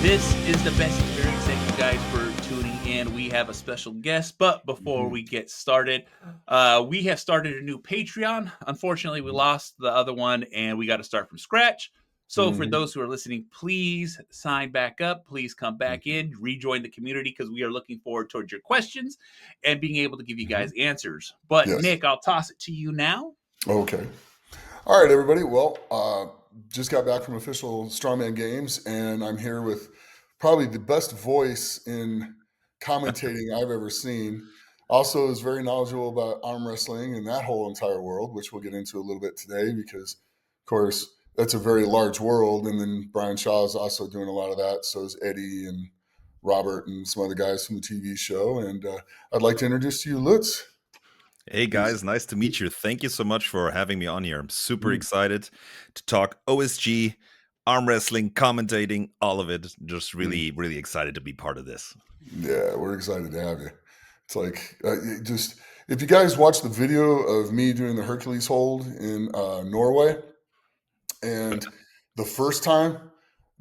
This is the best experience. Thank you guys for tuning in. We have a special guest, but before Mhm. we get started, we have started a new Patreon. Unfortunately, we Mhm. lost the other one and we got to start from scratch. So, for Mhm. those who are listening, please sign back up. Please come back Mhm. in, rejoin the community because we are looking forward towards your questions and being able to give you Mhm. guys answers. But, Yes. Nick, I'll toss it to you now. Okay. All right, everybody. Well, just got back from official Strongman games, and I'm here with probably the best voice in commentating I've ever seen. Also, is very knowledgeable about arm wrestling and that whole entire world, which we'll get into a little bit today, because, of course, that's a very large world. And then Brian Shaw is also doing a lot of that. So is Eddie and Robert and some other guys from the TV show. And I'd like to introduce to you Lutz. Hey He's guys, nice to meet you. Thank you so much for having me on here. I'm super mm, excited to talk OSG, arm wrestling, commentating, all of it. Just mm. really excited to be part of this. Yeah, we're excited to have you. It's like just if you guys watch the video of me doing the Hercules hold in Norway, and the first time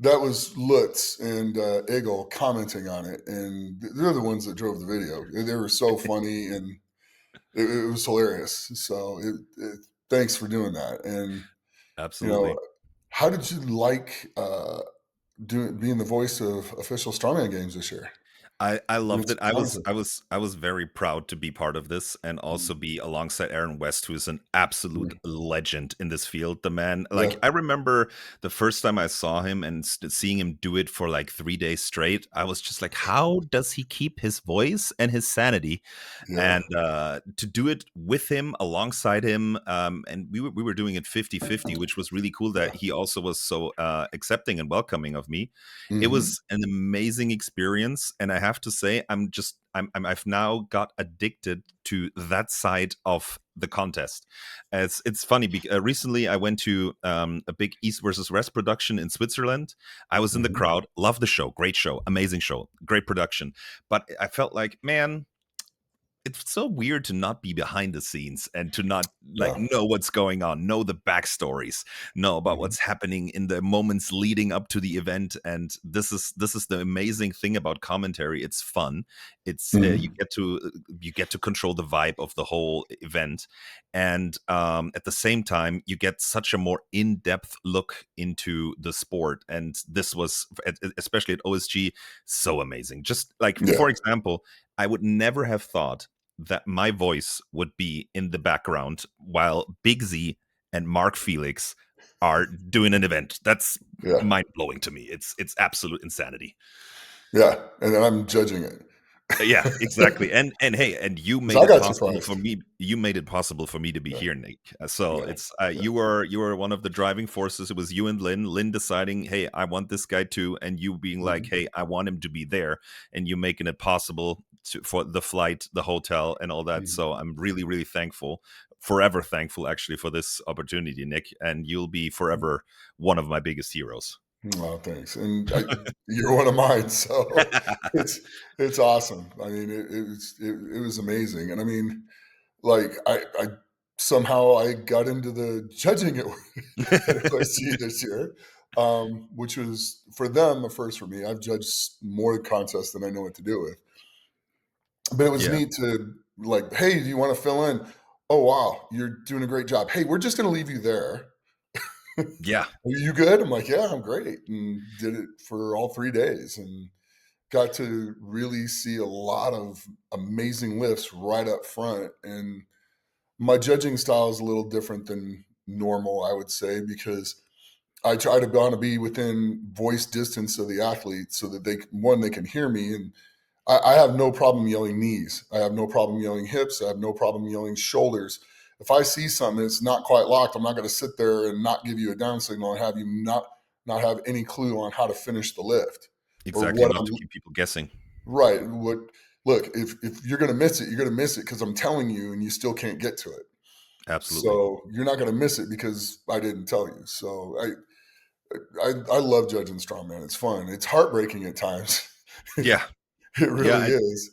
that was Lutz and Eagle commenting on it, and they're the ones that drove the video. They were so funny, and it was hilarious. So thanks for doing that. And you know, Absolutely. how did you like doing being the voice of official Strongman games this year? I Doing loved it. some I was commentary. I was I was very proud to be part of this and also Mm, be alongside Aaron West, who is an absolute mm. legend in this field. The man, Yeah. like I remember the first time I saw him and seeing him do it for like 3 days straight, I was just like, how does he keep his voice and his sanity? Yeah. And to do it with him, alongside him, and we were doing it 50-50, which was really cool Yeah. that he also was so accepting and welcoming of me. It Mhm. was an amazing experience, and I have to say, I've now got addicted to that side of the contest. It's funny because recently I went to a big East versus West production in Switzerland. I was in the Mhm. crowd, loved the show, great show, amazing show, great production. But I felt like, man, it's so weird to not be behind the scenes and to not like Yeah. know what's going on, know the backstories, know about Mhm. what's happening in the moments leading up to the event. And this is the amazing thing about commentary. It's fun. It's Mhm. you get to control the vibe of the whole event, and at the same time you get such a more in-depth look into the sport. And this was, especially at OSG, so amazing. Just like, Yeah. for example, I would never have thought that my voice would be in the background while Big Z and Mark Felix are doing an event. That's Yeah. mind blowing to me. It's absolute insanity. Yeah. And then I'm judging it. Yeah, exactly. And hey, and you 'Cause made I it got possible for surprised. me. You made it possible for me to be Yeah. here, Nick. So Yeah. it's Yeah. you were one of the driving forces. It was you and Lynn deciding, hey, I want this guy too, and you being like, Mhm. hey, I want him to be there, and you making it possible for the flight, the hotel, and all that. Mhm. So I'm really thankful, forever thankful actually for this opportunity, Nick. And you'll be forever one of my biggest heroes. Oh, thanks. And you're one of mine, so it's it's awesome. I mean, it was amazing. And I mean, like I somehow I got into the judging at OSG this year, which was for them a first for me. I've judged more contests than I know what to do with. But it was Yeah, neat to like, hey, do you want to fill in? Oh wow, you're doing a great job. Hey, we're just going to leave you there. Are yeah. you good? I'm like, yeah, I'm great, and did it for all 3 days, and got to really see a lot of amazing lifts right up front. And my judging style is a little different than normal, I would say, because I try to want to be within voice distance of the athlete so that they can hear me. And I have no problem yelling knees. I have no problem yelling hips. I have no problem yelling shoulders. If I see something that's not quite locked, I'm not going to sit there and not give you a down signal and have you not have any clue on how to finish the lift or Exactly. what Not I'm to keep people guessing. right. What look, if you're going to miss it, you're going to miss it because I'm telling you and you still can't get to it. Absolutely. So you're not going to miss it because I didn't tell you. So I love judging strongman. It's fun. It's heartbreaking at times. Yeah. It Yeah. really is.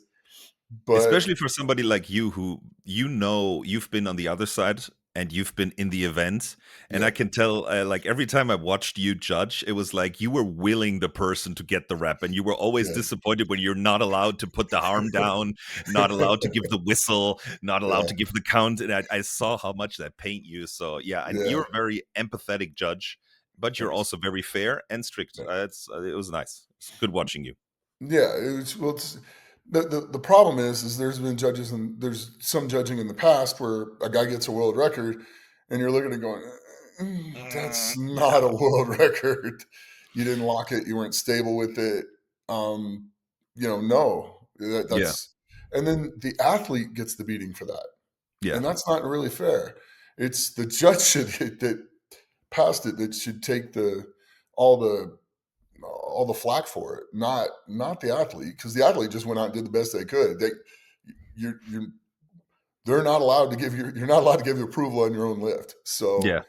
But Especially for somebody like you who, you've been on the other side and you've been in the event, and Yeah. I can tell, like every time I watched you judge, it was like you were willing the person to get the rep, and you were always Yeah. disappointed when you're not allowed to put the arm down, not allowed to give the whistle, not allowed Yeah. to give the count, and I saw how much that pained you. So yeah, and Yeah. you're a very empathetic judge, but you're Thanks. also very fair and strict. Yeah. It was nice. It's good watching you. Yeah, it's the problem is there's been judges and there's some judging in the past where a guy gets a world record and you're looking at it going, that's not a Yeah, world record. You didn't lock it, you weren't stable with it. Um, no, yeah, that's and then the athlete gets the beating for that. yeah, And that's not really fair. It's the judge that passed it that should take all the all the flack for it, not the athlete, because the athlete just went out and did the best they could. You they're not allowed to give you you're not allowed to give you approval on your own lift. So yeah,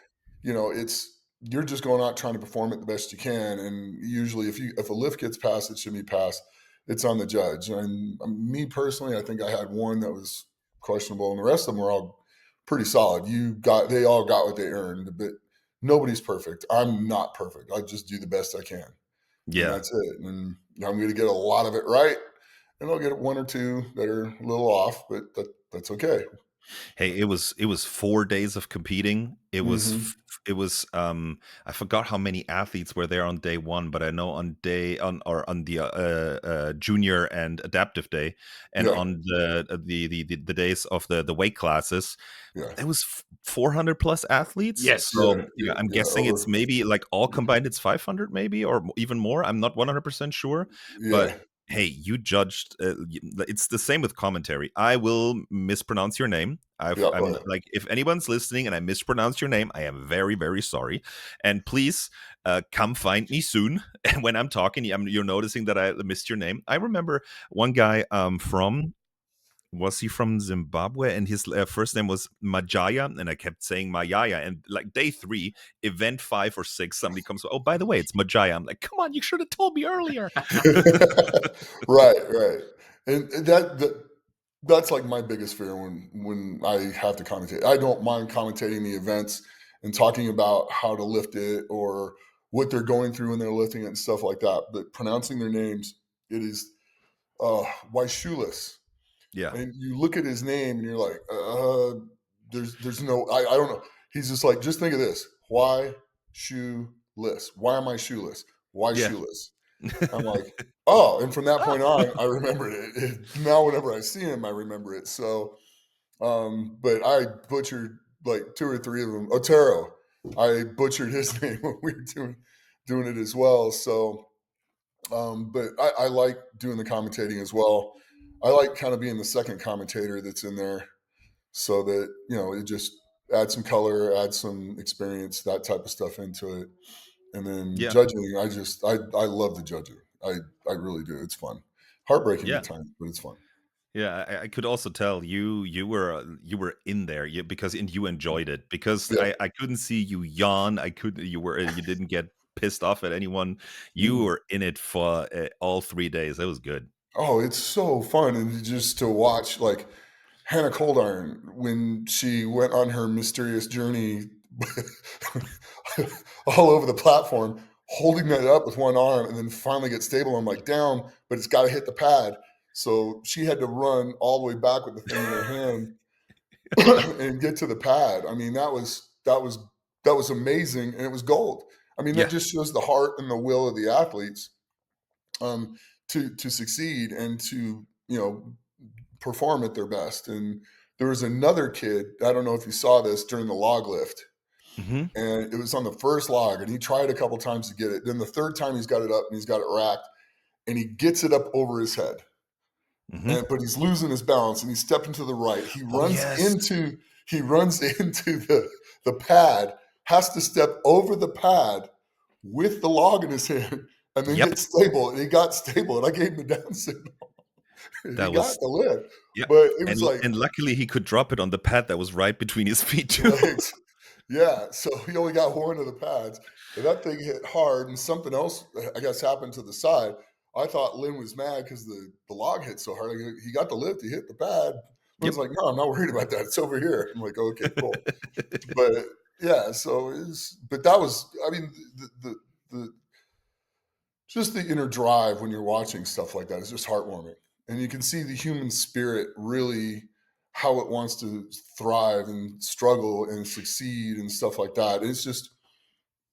it's you're just going out trying to perform it the best you can. And usually, if a lift gets passed, it should be passed. It's on the judge. And me personally, I think I had one that was questionable, and the rest of them were all pretty solid. They all got what they earned, but nobody's perfect. I'm not perfect. I just do the best I can and yeah. that's it. And I'm going to get a lot of it right, and I'll get one or two that are a little off, but that's okay. Hey, it was 4 days of competing. Hmm. It was I forgot how many athletes were there on day one, but I know on the junior and adaptive day, and Yeah, on the days of the weight classes, yeah, there was 400 plus athletes. Yes. yeah, So yeah, I'm yeah. guessing it's Over, maybe like all combined, it's 500 maybe or even more. I'm not 100% sure, but yeah, hey, you judged. It's the same with commentary. I will mispronounce your name. yeah. I'm like, if anyone's listening and I mispronounce your name, I am very, very sorry. And please come find me soon. And when I'm talking, you're noticing that I missed your name. I remember one guy from. Was he from Zimbabwe? And his first name was Majaya, and I kept saying Mayaya. And like day 3, event 5 or 6, somebody comes. Oh, by the way, it's Majaya. I'm like, come on, you should have told me earlier. Right, right. And that's like my biggest fear when I have to commentate. I don't mind commentating the events and talking about how to lift it or what they're going through when they're lifting it and stuff like that. But pronouncing their names, it is why shoeless. Yeah, And you look at his name and you're like, there's no, I don't know. He's just like, just think of this. Why shoeless? Why am I shoeless? Why yeah, shoeless? I'm like, oh, and from that point on, I remembered it. Now, whenever I see him, I remember it. So, but I butchered like 2 or 3 of them. Otero, I butchered his name when we were doing it as well. So, but I like doing the commentating as well. I like kind of being the second commentator that's in there, so that it just adds some color, adds some experience, that type of stuff into it. And then yeah, judging, I love the judging. I really do. It's fun, heartbreaking yeah. at times, but it's fun. Yeah, I could also tell you were in there because and you enjoyed it because Yeah. I couldn't see you yawn. You didn't get pissed off at anyone. You Mm. were in it for all 3 days. It was good. Oh, it's so fun, and just to watch like Hannah Coldiron when she went on her mysterious journey all over the platform, holding that up with one arm, and then finally get stable. I'm like down, but it's got to hit the pad. So she had to run all the way back with the thing in her hand and get to the pad. I mean, that was amazing, and it was gold. I mean, that Yeah. just shows the heart and the will of the athletes um, to succeed and to perform at their best. And there was another kid. I don't know if you saw this during the log lift, Hmm. and it was on the first log, and he tried a couple times to get it. Then the third time he's got it up and he's got it racked, and he gets it up over his head, Hmm. but he's losing his balance, and he's stepping to the right. He Oh runs yes. into he runs into the pad, has to step over the pad with the log in his hand, and then Yep. get stable. And he got stable, and I gave him the down signal. And he That got was the lift, yeah. but it was And like and luckily he could drop it on the pad that was right between his feet too. legs. Yeah, so he only got one of the pads, but that thing hit hard, and something else, I guess, happened to the side. I thought Lynn was mad because the log hit so hard. He got the lift, he hit the pad. I was Yep. like, no, I'm not worried about that. It's over here. I'm like, okay, cool. But yeah, so but that was, I mean, the just the inner drive when you're watching stuff like that is just heartwarming. And you can see the human spirit really how it wants to thrive and struggle and succeed and stuff like that.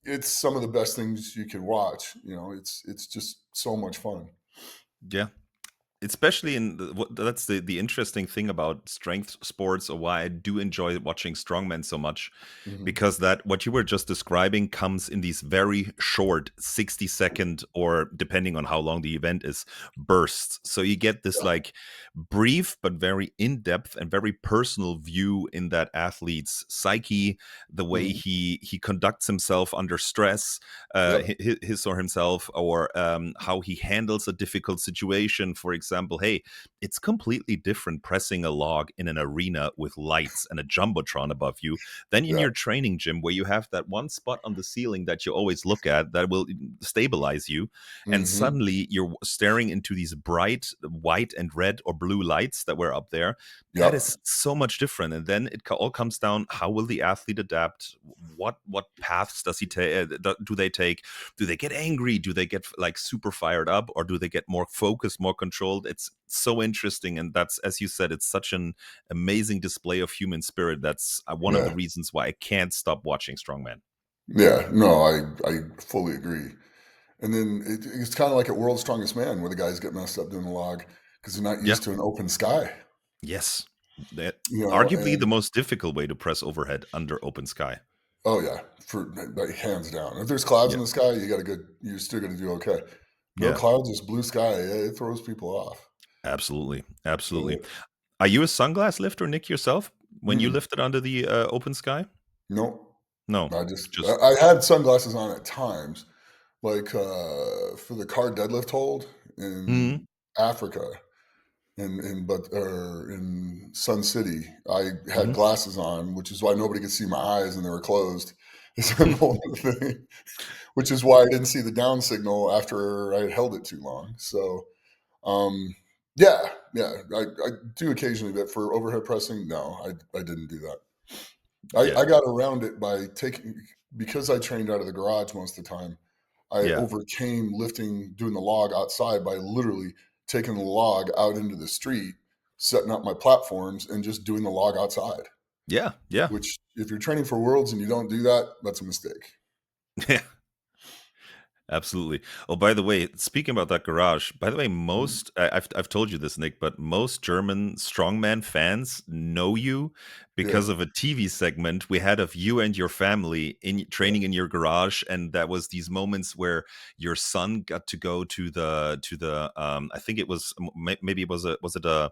It's some of the best things you can watch. It's just so much fun. Yeah. Especially that's the interesting thing about strength sports, or why I do enjoy watching strongman so much, Hmm. because that what you were just describing comes in these very short 60-second, or depending on how long the event is, bursts. So you get this Yeah. like brief but very in-depth and very personal view in that athlete's psyche, the way Hmm. he conducts himself under stress, Yep. his or himself, or how he handles a difficult situation. For example, hey, it's completely different pressing a log in an arena with lights and a jumbotron above you than in Yeah. your training gym, where you have that one spot on the ceiling that you always look at that will stabilize you, and Hmm. suddenly you're staring into these bright white and red or blue lights that were up there. That Yep. is so much different. And then it all comes down: how will the athlete adapt? What paths does he take? Do they take? Do they get angry? Do they get like super fired up, or do they get more focused, more controlled? It's so interesting, and that's, as you said, it's such an amazing display of human spirit. That's one of the Yeah. reasons why I can't stop watching strongman. Yeah. No, I fully agree. And then it's kind of like at World's Strongest Man, where the guys get messed up doing the log because they're not Yeah. used to an open sky. Yes. That arguably the And most difficult way to press overhead under open sky. oh yeah, for like, hands down. If there's clouds Yeah. in the sky, you're still gonna do okay. No Yeah. clouds, just blue sky. Yeah, it throws people off. Absolutely. Absolutely. But Are you a sunglass lifter, Nick, yourself, when you mm, lifted under the open sky? nope. No. Just I had sunglasses on at times, like for the car deadlift hold Mhm. in Africa. In Sun City, I had Mhm. glasses on, which is why nobody could see my eyes and they were closed. It's a whole other thing, which is why I didn't see the down signal after I had held it too long. So, um, yeah, yeah, I do occasionally, but for overhead pressing, no, I didn't do that. Yeah. I got around it by taking because I trained out of the garage most of the time. I Yeah. overcame doing the log outside by literally taking the log out into the street, setting up my platforms, and just doing the log outside. Yeah. Yeah. Which, if you're training for worlds and you don't do that, that's a mistake. Yeah. Absolutely. Oh, by the way, speaking about that garage, by the way, Mhm. I've told you this, Nick, but most German strongman fans know you Yeah, because of a TV segment we had of you and your family in yeah. training in your garage, and that was these moments where your son got to go to the I think it was maybe it was it a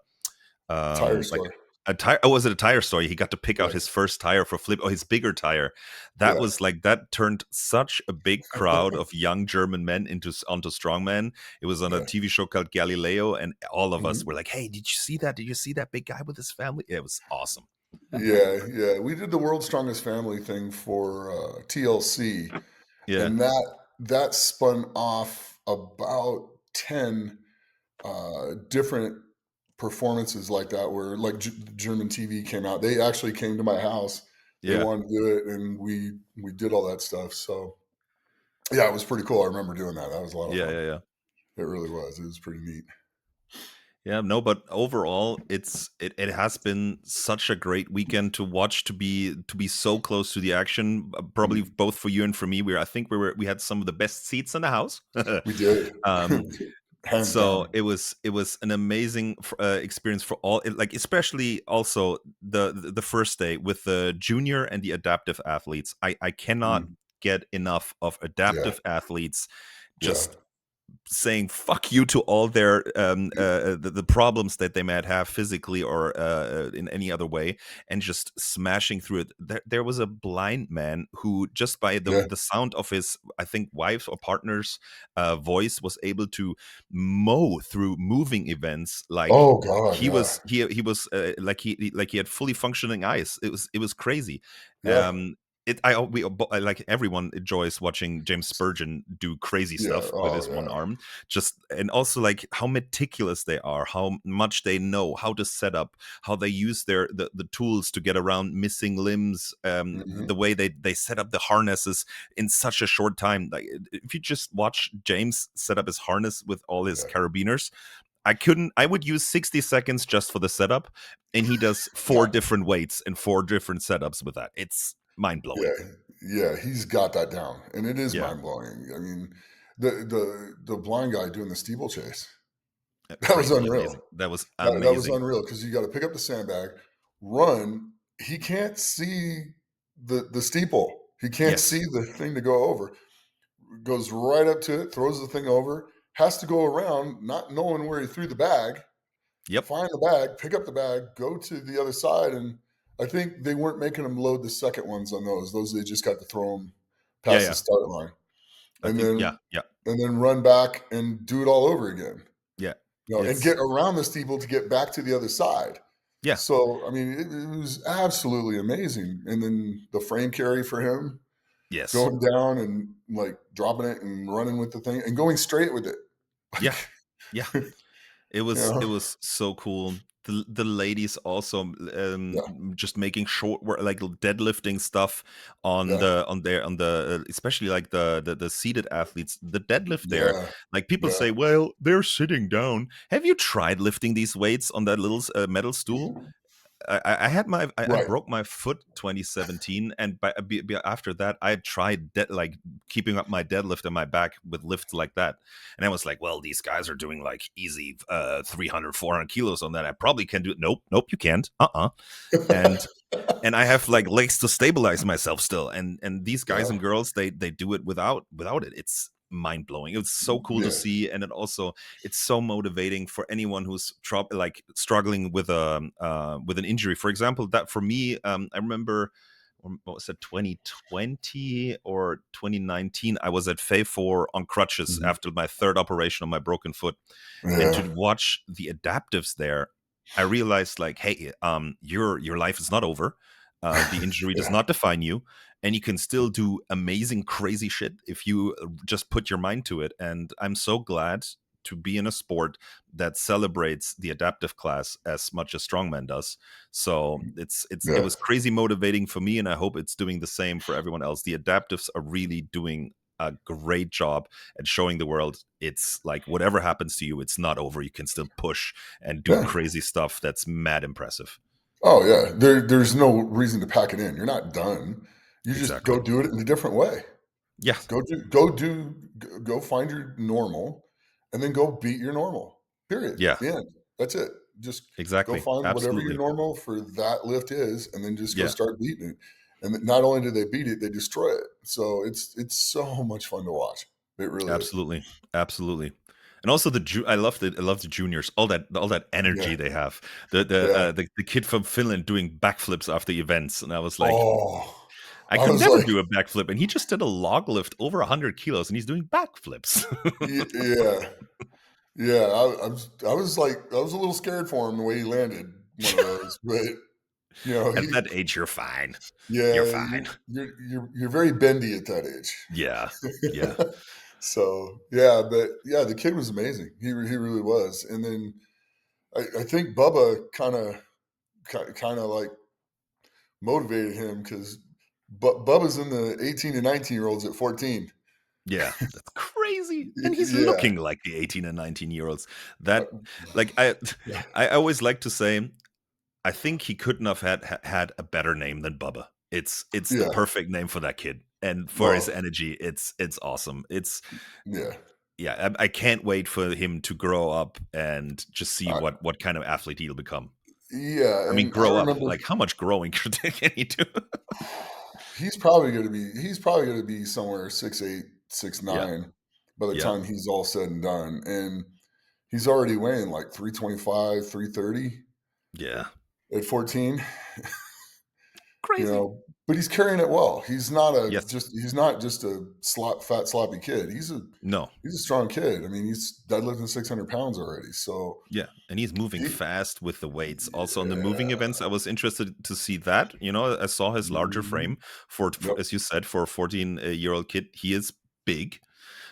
Tire like store. a tire, oh, was it a tire store? He got to pick out Yeah, his first tire for flip, oh, his bigger tire. That yeah. was like, that turned such a big crowd of young German men onto strongman. It was on a Yeah. TV show called Galileo, and all of us Mhm. were like, hey, did you see that? Did you see that big guy with his family? It was awesome. Yeah, yeah. We did the World's Strongest Family thing for TLC, Yeah. and that spun off about 10 different performances like that where like German TV came out. They actually came to my house. They Yeah. wanted to do it, and we did all that stuff. So yeah, it was pretty cool. I remember doing that. That was a lot of Yeah. fun. Yeah. Yeah. It really was. It was pretty neat. Yeah, no, but overall, it has been such a great weekend to watch, to be so close to the action. Probably Mm. both for you and for me. I think we had some of the best seats in the house. We did, um, hands so down. it was an amazing experience for all, like especially also the first day with the junior and the adaptive athletes. I cannot Mm. get enough of Yeah, adaptive athletes yeah, just saying fuck you to all their the problems that they might have physically or in any other way, and just smashing through it. There was a blind man who, just by yeah. the sound of his, I think, wife's or partner's voice, was able to mow through moving events like Oh God, yeah, he was like he had fully functioning eyes. It was crazy. yeah. I like everyone enjoys watching James Spurgeon do crazy Yeah. stuff with Oh his one yeah. arm. Just and also like how meticulous they are, how much they know, how to set up, how they use the tools to get around missing limbs, the Hmm. way they set up the harnesses in such a short time. Like if you just watch James set up his harness with all his Yeah. carabiners, I would use 60 seconds just for the setup, and he does four Yeah. different weights and four different setups with that. It's mind Yeah. blowing. Yeah. He's got that down, and it is Yeah, mind blowing. I mean, the blind guy doing the steeplechase, that was crazy unreal. amazing. That was That was amazing. unreal because you got to pick up the sandbag, run. He can't see the steeple. He can't Yes. see the thing to go over. Goes right up to it, throws the thing over, has to go around, not knowing where he threw the bag, Yep. find the bag, pick up the bag, go to the other side, and I think they weren't making him load the second ones on those. Those they just got to throw them Yeah, past the yeah. start line, I and think yeah, then yeah. run back and do it all over again. Yeah. And It's get around the steeple to get back to the other side. yeah. So I mean, it was absolutely amazing. And then the frame carry for him Yes. going down and like dropping it and running with the thing and going straight with it. Yeah. Like, Yeah. you It know, was so cool. The ladies also yeah, just making short work, like deadlifting stuff on yeah, the especially like the seated athletes, the deadlift there. yeah, Like people yeah. say, well, they're sitting down. Have you tried lifting these weights on that little metal stool? I Right. broke my foot 2017, and after that I tried like keeping up my deadlift and my back with lifts like that, and I was like, well, these guys are doing like easy 300 400 kilos on that. I probably can do it. Nope, you can't. And I have like legs to stabilize myself still. And these guys Yeah, and girls, they do it without it. It's mind blowing. It's so cool to yeah. see, and it's so motivating for anyone who's like struggling with an injury. For example, that for me, I remember. What was it, 2020 or 2019? I was at Fay4 on crutches Mhm. after my third operation on my broken foot, and Yeah, to watch the adaptives there, I realized like, hey, your life is not over. The injury does yeah, not define you, and you can still do amazing, crazy shit if you just put your mind to it. And I'm so glad to be in a sport that celebrates the adaptive class as much as strongman does. So it yeah, was crazy motivating for me, and I hope it's doing the same for everyone else. The adaptives are really doing a great job at showing the world it's like whatever happens to you, it's not over. You can still push and do yeah. crazy stuff that's mad impressive. Oh yeah. There's no reason to pack it in. You're not done. You just Exactly. go do it in a different way. Yeah. Go find your normal and then go beat your normal. Period. Yeah. The end. That's it. Just go Exactly. find whatever your Absolutely. normal for that lift is and then just go Yeah. start beating it. And not only do they beat it, they destroy it. So it's so much fun to watch. It really is. Absolutely. Absolutely. And also I love the juniors, all that Yeah. energy they have. Yeah. The kid from Finland doing backflips after events, and I was like, Oh, I I could was never like, do a backflip, and he just did a log lift over 100 kilos, and he's doing backflips. yeah. Yeah, I was a little scared for him the way he landed one of those, but At that age, you're fine. You're yeah, fine. you're very bendy at that age. Yeah. Yeah. So yeah, but yeah, the kid was amazing. He really was. And then I think Bubba kind of like motivated him because Bubba's in the 18 and 19-year-olds at 14. Yeah, that's crazy. And he's Yeah, looking like the 18 and 19-year-olds. That uh, like yeah, I always like to say I think he couldn't have had a better name than Bubba. It's the yeah. perfect name for that kid. And for his Well, energy, it's awesome. It's yeah. yeah, I can't wait for him to grow up and just see I, what kind of athlete he'll become. yeah, I mean, and I grow up. remember Like how much growing can he do? he's probably gonna be somewhere 6'8", six Yeah. nine by the Yeah. time he's all said and done. And he's already weighing like 325, 330 Yeah. at 14. Crazy. but he's carrying it well. He's not Yes. he's not just a fat sloppy kid. No. He's a strong kid. I mean, he's deadlifting 600 pounds already. So Yeah, and he's moving he, fast with the weights. Also, on the moving yeah, events, I was interested to see that. I saw his larger mhm, frame for yep, as you said, for a 14-year-old kid. He is big,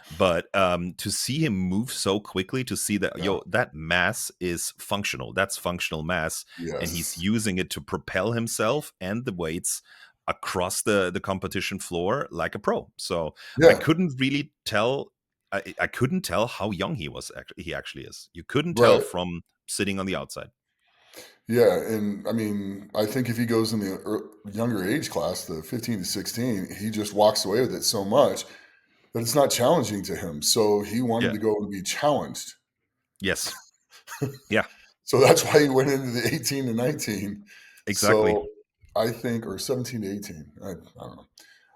but to see him move so quickly, to see that yeah, that mass is functional. That's functional mass, and he's yes, using it to propel himself and the weights across the competition floor like a pro. So I yeah, couldn't really tell. I couldn't tell how young he was. He actually is. You couldn't tell right. from sitting on the outside. Yeah, and I mean, I think if he goes in the younger age class, the 15 to 16, he just walks away with it so much that it's not challenging to him. So he wanted Yeah. to go and be challenged. Yes. Yeah. So that's why he went into the 18 to 19. Exactly. So I think, or 17 to 18. I don't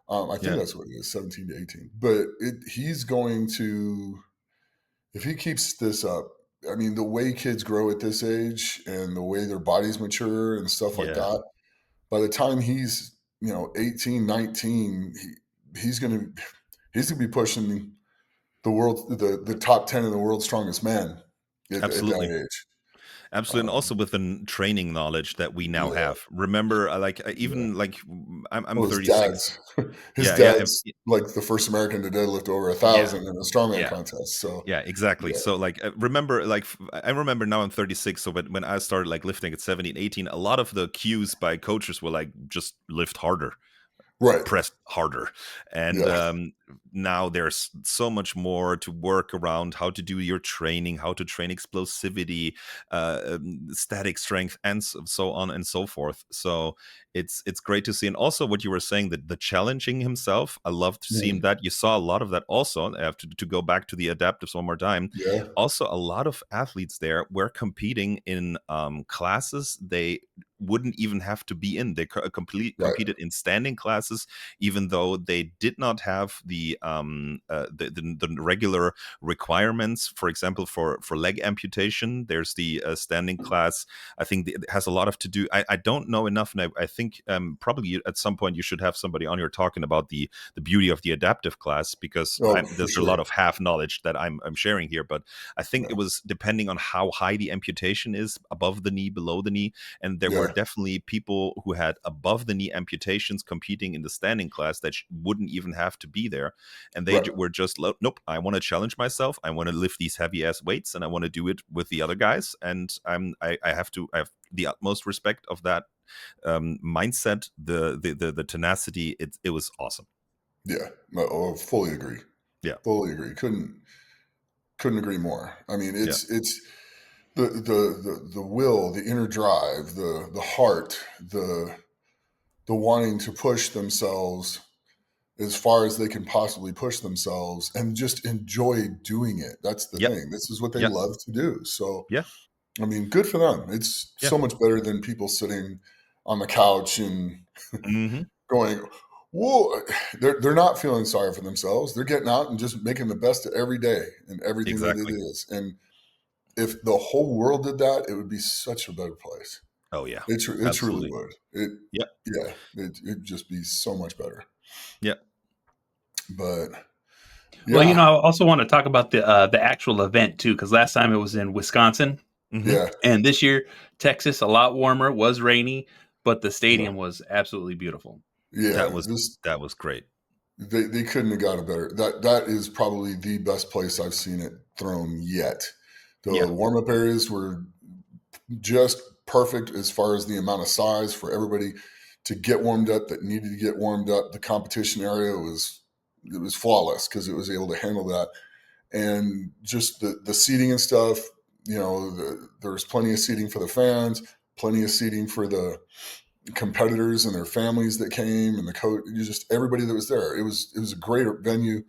know. I think Yeah. that's what it is, 17 to 18. But he's going to, if he keeps this up, I mean, the way kids grow at this age and the way their bodies mature and stuff like Yeah. that, by the time he's, 18, 19, he's going to, he's going to be pushing the top 10 of the world's strongest men at Absolutely. that age. Absolutely, and Um, also with the training knowledge that we now yeah, have. Remember, yeah. even like I'm Well, his 36. dad's his Yeah, yeah, dad's like the first American to deadlift over yeah, 1,000 in a strongman yeah. contest. So Yeah, exactly. yeah, So like remember like I remember now I'm 36, so when I started like lifting at 17, 18, a lot of the cues by coaches were like just lift harder, right, press harder. And yeah, now there's so much more to work around how to do your training, how to train explosivity, static strength, and so on and so forth. So it's great to see. And also what you were saying, that the challenging himself, I loved seeing mhm, that. You saw a lot of that also. I have to go back to the adaptives one more time. yeah, Also, a lot of athletes there were competing in classes they wouldn't even have to be in. They right, competed in standing classes, even though they did not have the regular requirements. For example, for leg amputation, there's the standing class. I think it has a lot of to do. I don't know enough, and I think probably at some point you should have somebody on here talking about the beauty of the adaptive class, because oh, for there's a lot sure, of half knowledge that I'm sharing here. But I think it yeah, was depending on how high the amputation is, above the knee, below the knee, and there were yeah, definitely people who had above the knee amputations competing in the standing class that wouldn't even have to be there, and they right, were just nope, I want to challenge myself, I want to lift these heavy ass weights, and I want to do it with the other guys, and I have the utmost respect of that mindset, the tenacity. It was awesome. yeah. No, oh, fully agree, Yeah. fully agree. Couldn't agree more. I mean, Yeah. it's the will, the inner drive, the heart, the wanting to push themselves as far as they can possibly push themselves and just enjoy doing it. That's the Yep. thing. This is what they Yep. love to do. So, Yeah. I mean, good for them. It's Yeah. so much better than people sitting on the couch and Hmm. going, whoa, they're not feeling sorry for themselves. They're getting out and just making the best of every day and everything that it Exactly. is. And if the whole world did that, it would be such a better place. Oh yeah. It truly Absolutely. would. It Yep. yeah, it'd just be so much better. Yep. But Well, yeah, I also want to talk about the actual event too, because last time it was in Wisconsin, Hmm. yeah, and this year Texas, a lot warmer, was rainy, but the yeah, stadium was absolutely beautiful. That yeah. was This that was great. they couldn't have got a better. That is probably the best place I've seen it thrown yet. The Yeah. warm up areas were just perfect as far as the amount of size for everybody to get warmed up that needed to get warmed up. The competition area was flawless because it was able to handle that, and just the seating and stuff. There was plenty of seating for the fans, plenty of seating for the competitors and their families that came, and the coach. Just everybody that was there. It was a great venue.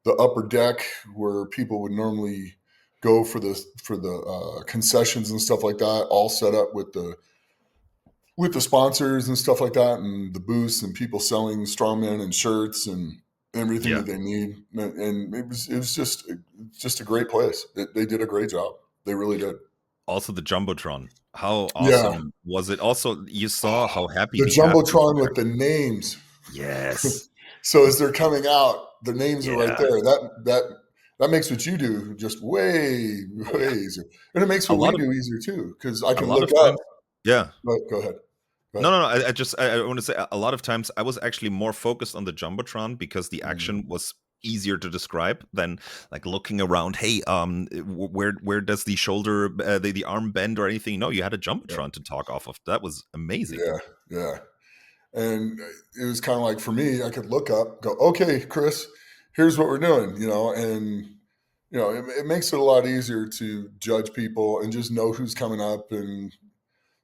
The upper deck where people would normally go for the concessions and stuff like that, all set up with the sponsors and stuff like that, and the booths and people selling strongman and shirts and everything Yeah. that they need. And it was just a great place. They did a great job. They really did. Also the jumbotron. How Yeah. awesome was it? Also, you saw how happy The the athletes jumbotron were. with the names. Yes. So as they're coming out, the names are right Yeah. there. That makes what you do just way Oh way yeah. easier, and it makes A what we lot of do easier too because I a can lot look of up. times. Yeah. Go ahead. Go No, ahead. no, no. I just I want to say a lot of times I was actually more focused on the jumbotron because the Mm, action was easier to describe than like looking around. Hey, where does the shoulder, the arm bend or anything? No, you had a yeah, jumbotron to talk off of. That was amazing. yeah, yeah. And it was kind of like for me, I could look up, go, okay, Chris, here's what we're doing, and it makes it a lot easier to judge people and just know who's coming up and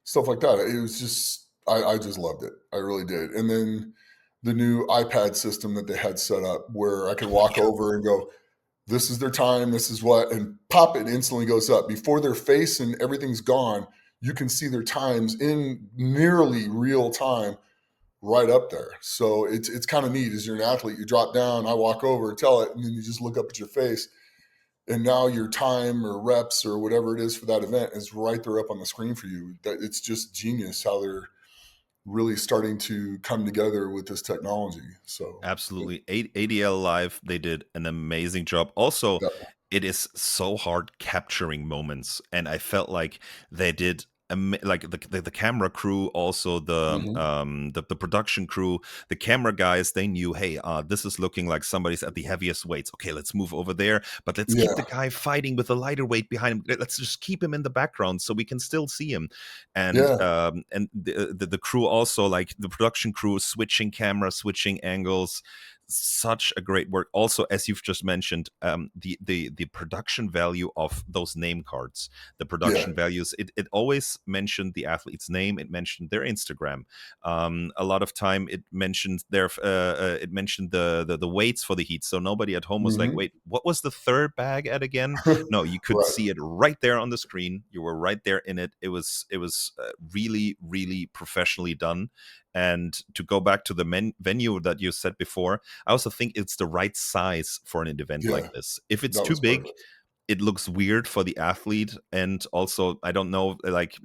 stuff like that. It was just, I just loved it. I really did. And then the new iPad system that they had set up where I could walk over and go, this is their time, this is what, and pop it instantly goes up. Before their face and everything's gone, you can see their times in nearly real time right up there. So it's kind of neat. As you're an athlete, you drop down, I walk over, tell it, and then you just look up at your face. And now your time or reps or whatever it is for that event is right there up on the screen for you. That it's just genius how they're really starting to come together with this technology. So Absolutely. ADL Live, they did an amazing job. Also, that, it is so hard capturing moments, and I felt like they did like the camera crew, also mhm. the production crew, the camera guys. They knew, hey, this is looking like somebody's at the heaviest weights. Okay, let's move over there, but let's keep the Yeah, guy fighting with a lighter weight behind him. Let's just keep him in the background so we can still see him. yeah, And the crew also, like the production crew, switching cameras, switching angles, such a great work. Also, as you've just mentioned, the production value of those name cards, the yeah, production values, it always mentioned the athlete's name, it mentioned their Instagram. A lot of time it mentioned it mentioned the weights for the heat, so nobody at home was like, hmm wait, what was the third bag at again? No, you could right, see it right there on the screen. You were right there in it. It was really, really professionally done. And to go back to the venue that you said before, I also think it's the right size for an event yeah, like this. If it's that too was big, perfect. it looks weird for the athlete. And also, I don't know, like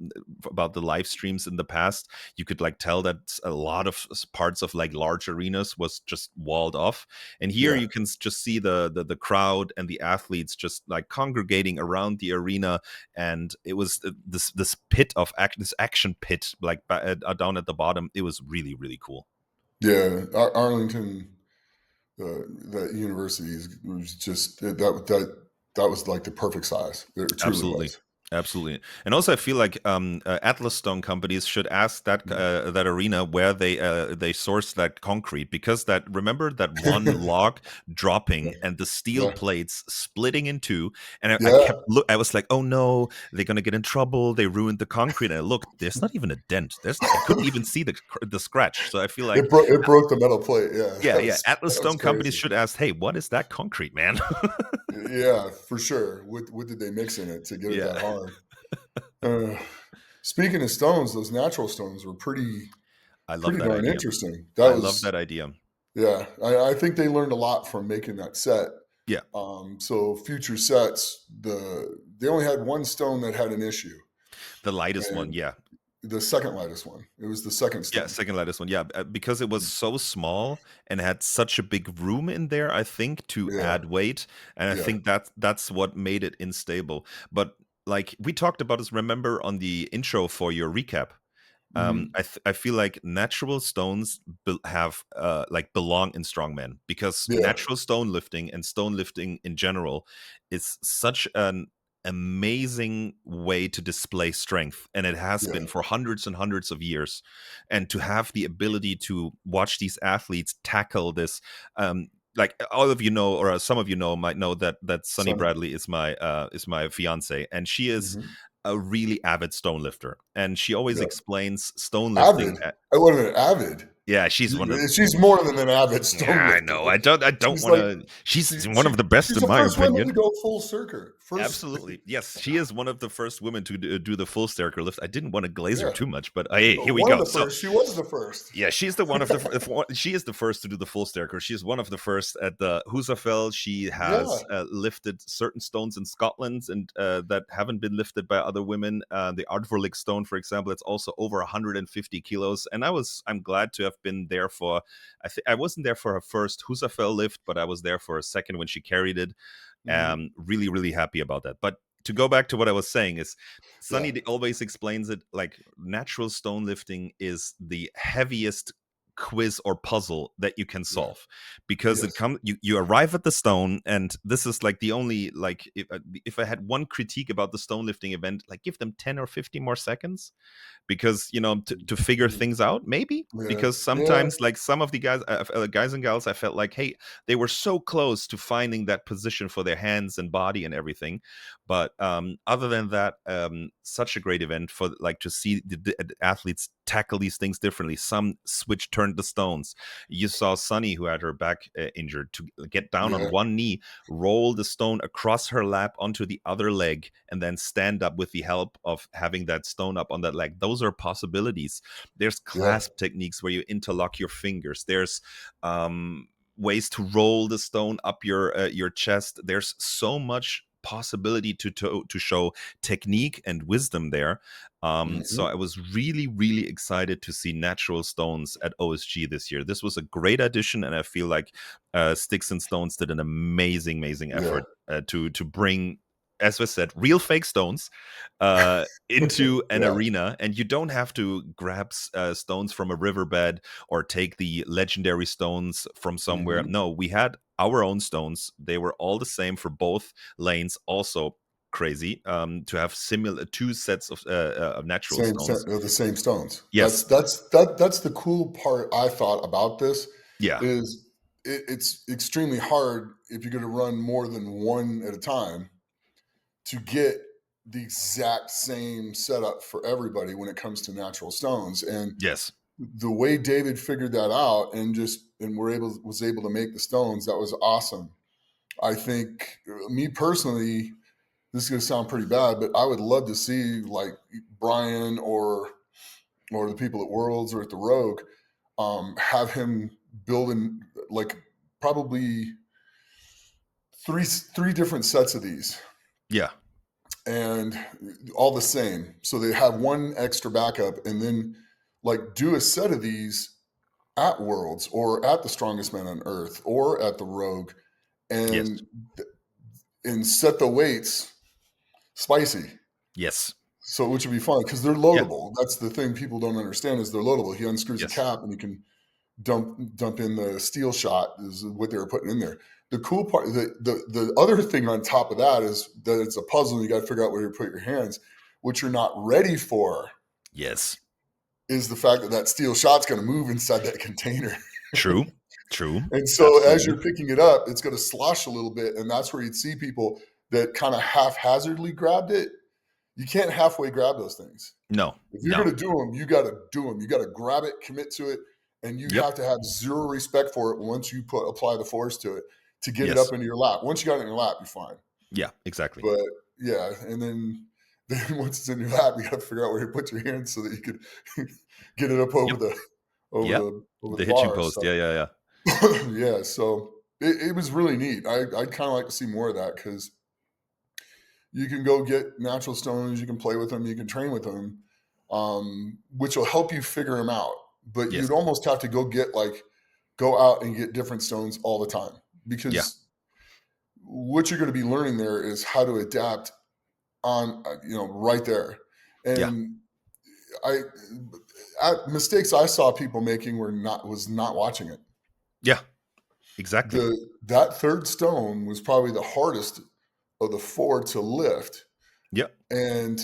about the live streams in the past, you could like tell that a lot of parts of like large arenas was just walled off, and here Yeah, you can just see the crowd and the athletes just like congregating around the arena. And it was this pit of this action pit like down at the bottom. It was really, really cool. yeah. Arlington, that university was just that was like the perfect size. It truly Absolutely. was. Absolutely. And also I feel like Atlas stone companies should ask that arena where they source that concrete, because that, remember that one log Yeah, dropping and the steel yeah, plates splitting in two, and I yeah. kept I was like, oh no, they're gonna get in trouble, they ruined the concrete. And I looked, there's not even a dent, I couldn't even see the scratch. So I feel like, It broke the metal plate. Yeah, yeah, yeah, Atlas that was stone companies crazy. should ask, hey, what is that concrete, man? Yeah, for sure. What did they mix in it to get it Yeah, that hard? Uh, speaking of stones, those natural stones were I love pretty that darn idea. interesting. That I love was that idea. yeah. I think they learned a lot from making that set. Yeah. So future sets, they only had one stone that had an issue, The lightest one, and yeah. the second lightest one. It was the second Yeah, stone. second lightest one, yeah, because it was so small and had such a big room in there, I think, to Yeah, add weight, and I yeah, think that's what made it unstable. But, like, we talked about this, remember, on the intro for your recap. hmm I feel like natural stones have like belong in strongman, because yeah, natural stone lifting and stone lifting in general is such an amazing way to display strength, and it has yeah, been for hundreds and hundreds of years. And to have the ability to watch these athletes tackle this, like all of you know, or some of you know, might know that Sunny Sonny. Bradley is my fiance, and she is hmm a really avid stone lifter, and she always Yeah, explains stone lifting avid. I wasn't avid. Yeah, she's one of. She's more than an avid stone Yeah, I lifter. know. I don't She's want like to. She's one of the best she's in the my first woman to opinion. go full circuit. First, Absolutely. Yes, she is one of the first women to do the full stairker lift. I didn't want to glaze her yeah, too much, but hey, here we one of go. the So, first. She was the first. yeah, she's the one of the she is the first to do the full stairker. She's one of the first at the Husafell. She Yeah, has lifted certain stones in Scotland and that haven't been lifted by other women. The Ardvorlik stone, for example, it's also over 150 kilos. And I'm glad to have been there for. I wasn't there for her first Husafell lift, but I was there for a second when she carried it. mhm, Really, really happy about that. But to go back to what I was saying is yeah, Sunny always explains it like natural stone lifting is the heaviest quiz or puzzle that you can yeah, solve because it yes, comes you arrive at the stone, and this is like the only like if I had one critique about the stone lifting event, like give them 10 or 50 more seconds because to figure mhm, things out maybe yeah, because yeah, sometimes like some of the guys and gals I felt like, hey, they were so close to finding that position for their hands and body and everything, but other than that, such a great event for like to see the athletes tackle these things differently. Some turned the stones. You saw Sunny, who had her back injured, to get down on yeah, one knee, roll the stone across her lap onto the other leg, and then stand up with the help of having that stone up on that leg. Those are possibilities. There's yeah, clasp techniques where you interlock your fingers. There's ways to roll the stone up your chest. There's so much possibility to show technique and wisdom there. So mhm, I was really, really excited to see natural stones at OSG this year. This was a great addition, and I feel like Sticks and Stones did an amazing yeah, effort to bring, as I said, real fake stones into an yeah, arena, and you don't have to grab stones from a riverbed or take the legendary stones from somewhere. mhm. No, we had our own stones. They were all the same for both lanes. Also crazy to have similar two sets of natural stones. The same stones. Yes. That's the cool part I thought about this Yeah. is it's extremely hard if you're going to run more than one at a time to get the exact same setup for everybody when it comes to natural stones. And Yes. the way David figured that out and was able to make the stones, that was awesome. I think me personally, this is going to sound pretty bad, but I would love to see like Brian or the people at Worlds or at the Rogue, have him building like probably three different sets of these Yeah. and all the same. So they have one extra backup and then like do a set of these at Worlds or at the Strongest Man on Earth or at the Rogue Yes. and and set the weights spicy. Yes. So which would be fun because they're Yeah. loadable. That's the thing people don't understand is they're loadable. He unscrews a Yes. cap and he can dump in the steel shot is what they were putting in there. The cool part, the other thing on top of that is that it's a puzzle. And you got to figure out where you put your hands. What you're not ready for Yes. is the fact that steel shot's going to move inside that container. True. True. And so as you're Absolutely. picking it up, it's going to slosh a little bit, and that's where you'd see people that kind of haphazardly grabbed it. You can't halfway grab those things. No. If you're No. going to do them, you got to do them. You got to grab it, commit to it, and you Yep. have to have zero respect for it once you apply the force to it to get it Yes. up into your lap. Once you got it in your lap, you're fine. Yeah. Exactly. But yeah, and then once it's in your lap, you got to figure out where to put your hands so that you could get it up over Yep. the over Yep. the over the The hitching bar. post. So Yeah. Yeah. Yeah. yeah, so it was really neat. I'd kind of like to see more of that because you can go get natural stones, you can play with them, you can train with them, which will help you figure them out. But Yes. you'd almost have to go out and get different stones all the time Yeah. because what you're going to be learning there is how to adapt on, right there. Yeah. And I, mistakes I saw people making was not watching it. Yeah. Exactly. That third stone was probably the hardest of the four to lift. Yep. And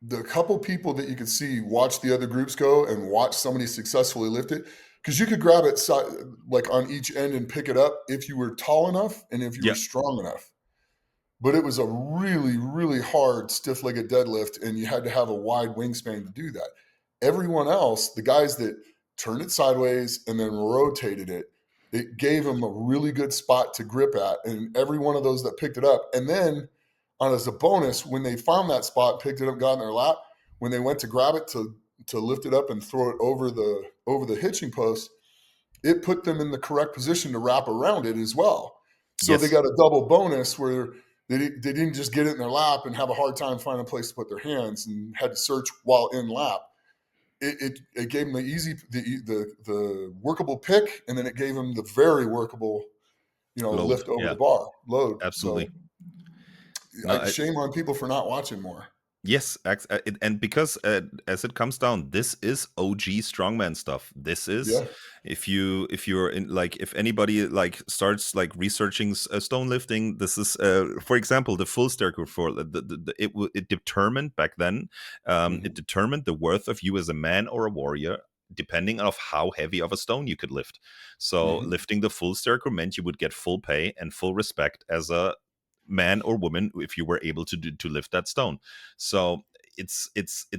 the couple people that you could see watch the other groups go and watch somebody successfully lift it, because you could grab it like on each end and pick it up if you were tall enough and if you were Yep. strong enough. But it was a really, really hard stiff-legged deadlift, and you had to have a wide wingspan to do that. Everyone else, the guys that turned it sideways, and then rotated it. It gave him a really good spot to grip at, and every one of those that picked it up. And then, on as a bonus, when they found that spot, picked it up, got in their lap, when they went to grab it to lift it up and throw it over the hitching post, it put them in the correct position to wrap around it as well. So they Yes. got a double bonus where they didn't just get it in their lap and have a hard time finding a place to put their hands and had to search while in lap. It gave them the workable pick, and then it gave them the very workable, Load. lift over Yeah, the bar load. absolutely. So No, shame on people for not watching more. yes, and because as it comes down, this is OG strongman stuff. This is Yeah. if you're in, like, if anybody like starts like researching stone lifting, this is for example the full staircase for it determined back then, it determined the worth of you as a man or a warrior depending of how heavy of a stone you could lift. So lifting the full staircase meant you would get full pay and full respect as a man or woman if you were able to lift that stone. So it's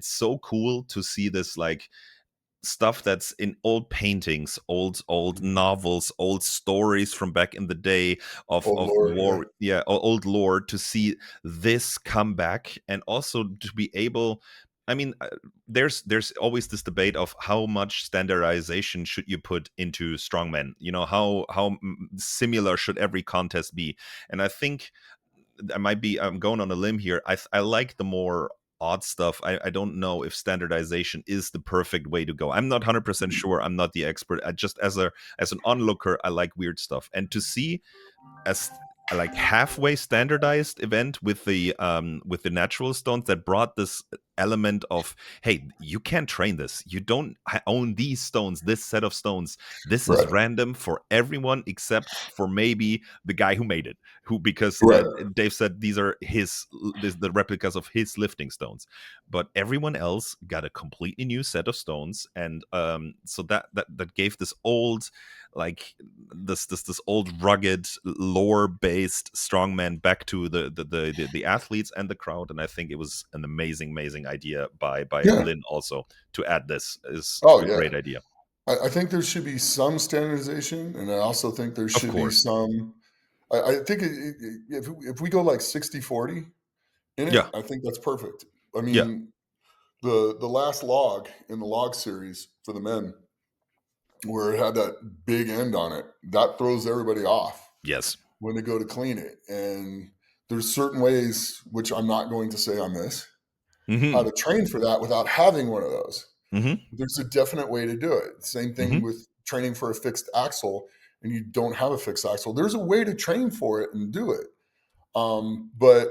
so cool to see this like stuff that's in old paintings, old novels, old stories from back in the day Oh of Lord, yeah. war, yeah, old lore, to see this come back, and also to be able. I mean, there's always this debate of how much standardization should you put into strongmen. How similar should every contest be? And I think I'm going on a limb here. I like the more odd stuff. I don't know if standardization is the perfect way to go. I'm not 100% sure. I'm not the expert. I just as an onlooker, I like weird stuff. And to see as like halfway standardized event with the natural stones that brought this element of, hey, you can't train this, you don't own these stones, this set of stones, this is Right. random for everyone except for maybe the guy who made it, who, because Right. Dave said these are the replicas of his lifting stones, but everyone else got a completely new set of stones. And so that gave this old, like this old rugged lore based strongman back to the athletes and the crowd. And I think it was an amazing idea by Yeah. Lynn also to add this. Is Oh a yeah. great idea. I think there should be some standardization, and I also think there Of should be course. some. I think if we go like 60-40 in it, Yeah. I think that's perfect. I Yeah. mean, the last log in the log series for the men, where it had that big end on it, that throws everybody off Yes. when they go to clean it. And there's certain ways, which I'm not going to say on this, how Mm-hmm. to train for that without having one of those. Mm-hmm. There's a definite way to do it. Same thing Mm-hmm. with training for a fixed axle, and you don't have a fixed axle. There's a way to train for it and do it. But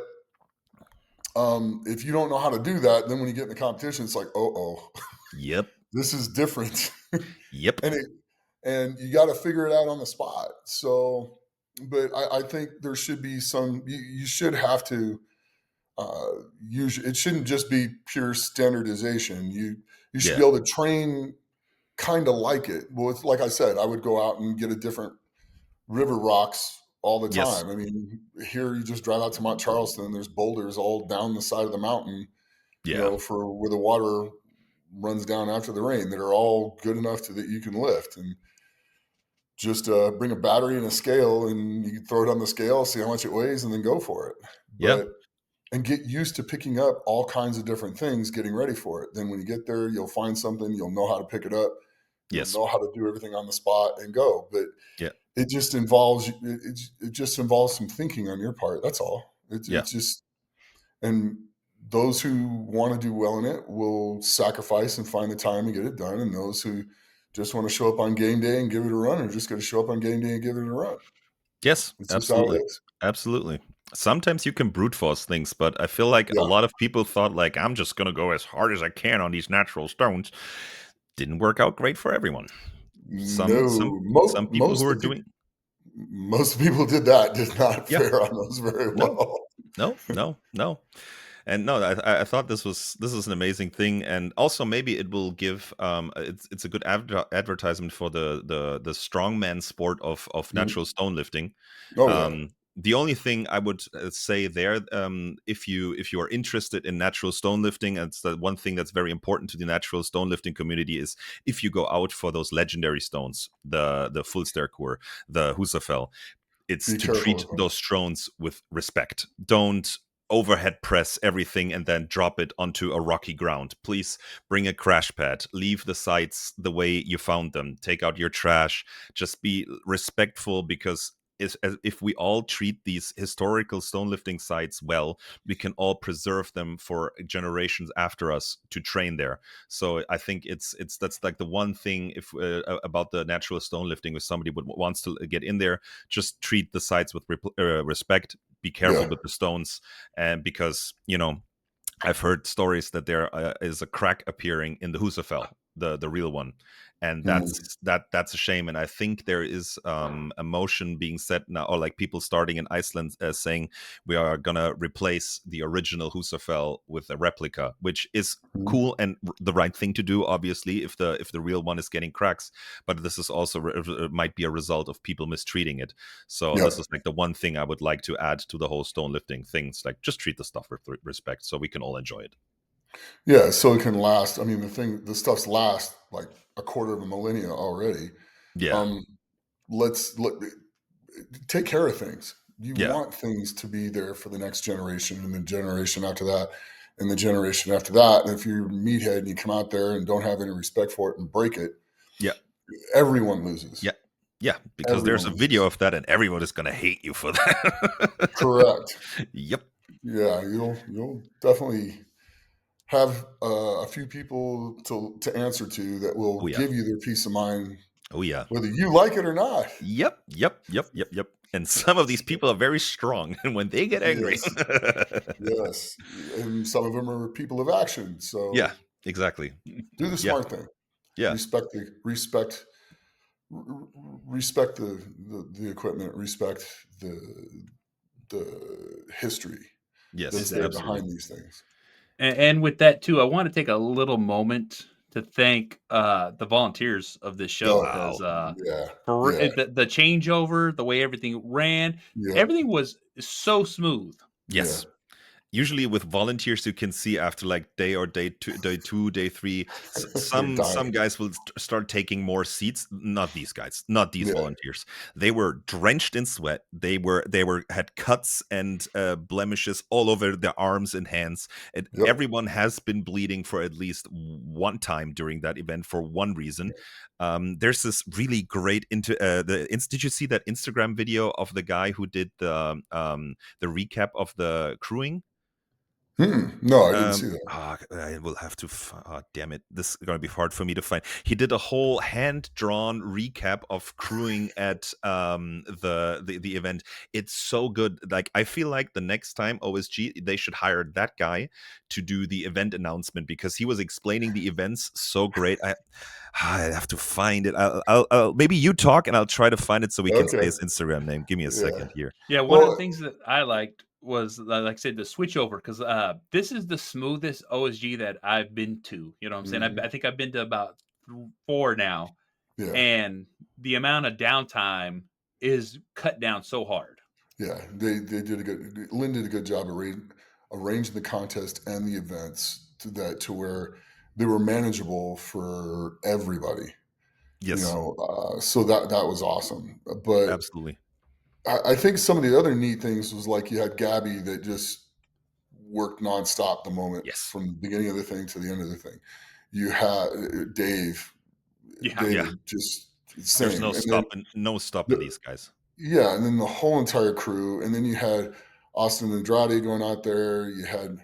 if you don't know how to do that, then when you get in the competition, it's like, oh, Yep. this is different, Yep. and you got to figure it out on the spot. So, but I think there should be some. You should have to use. It shouldn't just be pure standardization. You should Yeah. be able to train kind of like it. Well, it's, like I said, I would go out and get a different river rocks all the Yes. time. I mean, here you just drive out to Mount Charleston. There's boulders all down the side of the mountain, Yeah. for where the water runs down after the rain, that are all good enough that you can lift. And just bring a battery and a scale, and you can throw it on the scale, see how much it weighs, and then go for it. Yeah. And get used to picking up all kinds of different things, getting ready for it. Then when you get there, you'll find something, you'll know how to pick it up, you'll Yes. know how to do everything on the spot and go. But Yeah. it just involves it just involves some thinking on your part. That's all. Yeah. It's just, and those who want to do well in it will sacrifice and find the time and get it done. And those who just want to show up on game day and give it a run are just going to show up on game day and give it a run. Yes. It's just how it Absolutely. is. Absolutely. Sometimes you can brute force things, but I feel like a Yeah. lot of people thought like, I'm just gonna go as hard as I can on these natural stones. Didn't work out great for everyone. Some some No, some people who are doing, most people did not yeah, fare on those very no, well. no. And no, I thought this is an amazing thing, and also maybe it will give it's a good advertisement for the strongman sport of Mhm. natural stone lifting, Oh yeah. um The only thing I would say there, if you are interested in natural stone lifting, and it's the one thing that's very important to the natural stone lifting community, is if you go out for those legendary stones, the Fullstärkur, the Husafell, it's Be to careful treat with them. those stones with respect. Don't overhead press everything and then drop it onto a rocky ground. Please bring a crash pad. Leave the sites the way you found them. Take out your trash. Just be respectful, because if we all treat these historical stone lifting sites well, we can all preserve them for generations after us to train there. So I think that's like the one thing, if about the natural stone lifting, if somebody wants to get in there, just treat the sites with respect. Be careful Yeah. with the stones, and because I've heard stories that there is a crack appearing in the Husafell, the real one, and Mm. that's a shame. And I think there is a motion being set now, or like people starting in Iceland saying we are gonna replace the original Husafell with a replica, which is Mm. cool and the right thing to do, obviously, if the real one is getting cracks. But this is also might be a result of people mistreating it. So Yeah. this is like the one thing I would like to add to the whole stone lifting things. Like, just treat the stuff with respect, so we can all enjoy it. Yeah. So it can last. I mean, the stuff's last like a quarter of a millennia already. Yeah, Um, let take care of things. You yeah, want things to be there for the next generation and the generation after that and the generation after that. And if you're a meathead and you come out there and don't have any respect for it and break it, yeah, everyone loses. yeah, yeah. Because there's Everyone a video loses. of that, and everyone is gonna hate you for that. Correct. Yep. Yeah, you'll definitely have a few people to answer to that will Oh yeah. give you their peace of mind, Oh yeah. whether you like it or not. Yep. Yep. Yep. Yep. Yep. And some of these people are very strong, and when they get angry, Yes, yes, and some of them are people of action. yeah, So exactly. do the Yeah. smart thing. Yeah. Respect the respect the equipment. Respect the history that's Yes. there Exactly. Absolutely. behind these things. And with that too, I want to take a little moment to thank the volunteers of this show Oh, because Wow. yeah, for yeah, the changeover, the way everything ran, yeah, everything was so smooth. yeah. Yes. Usually with volunteers, you can see after like day 3, They're some dying. guys will start taking more seats. Not these guys, not these Yeah, volunteers. They were drenched in sweat. They were had cuts and blemishes all over their arms and hands. And yep. everyone has been bleeding for at least one time during that event for one reason. There's this really great did you see that Instagram video of the guy who did the recap of the crewing? No, I didn't see that. I will have to. Damn it! This is going to be hard for me to find. He did a whole hand-drawn recap of crewing at the event. It's so good. Like, I feel like the next time OSG, they should hire that guy to do the event announcement, because he was explaining the events so great. I have to find it. Maybe you talk and I'll try to find it so we can say Okay, his Instagram name. Give me a yeah. second here. Yeah, one of the Well, things that I liked was, like I said, the switchover because this is the smoothest OSG that I've been to. You know what I'm saying? mhm, I think I've been to about 4 now, yeah, and the amount of downtime is cut down so hard. yeah. They did a good. Lynn did a good job of arranging the contest and the events to where they were manageable for everybody. Yes, So that was awesome. But absolutely. I think some of the other neat things was like you had Gabby that just worked nonstop the moment Yes. from the beginning of the thing to the end of the thing. You had Dave. Yeah. Yeah. David just There's same, and then no stopping the these guys. yeah, and then the whole entire crew, and then you had Austin Andrade going out there. You had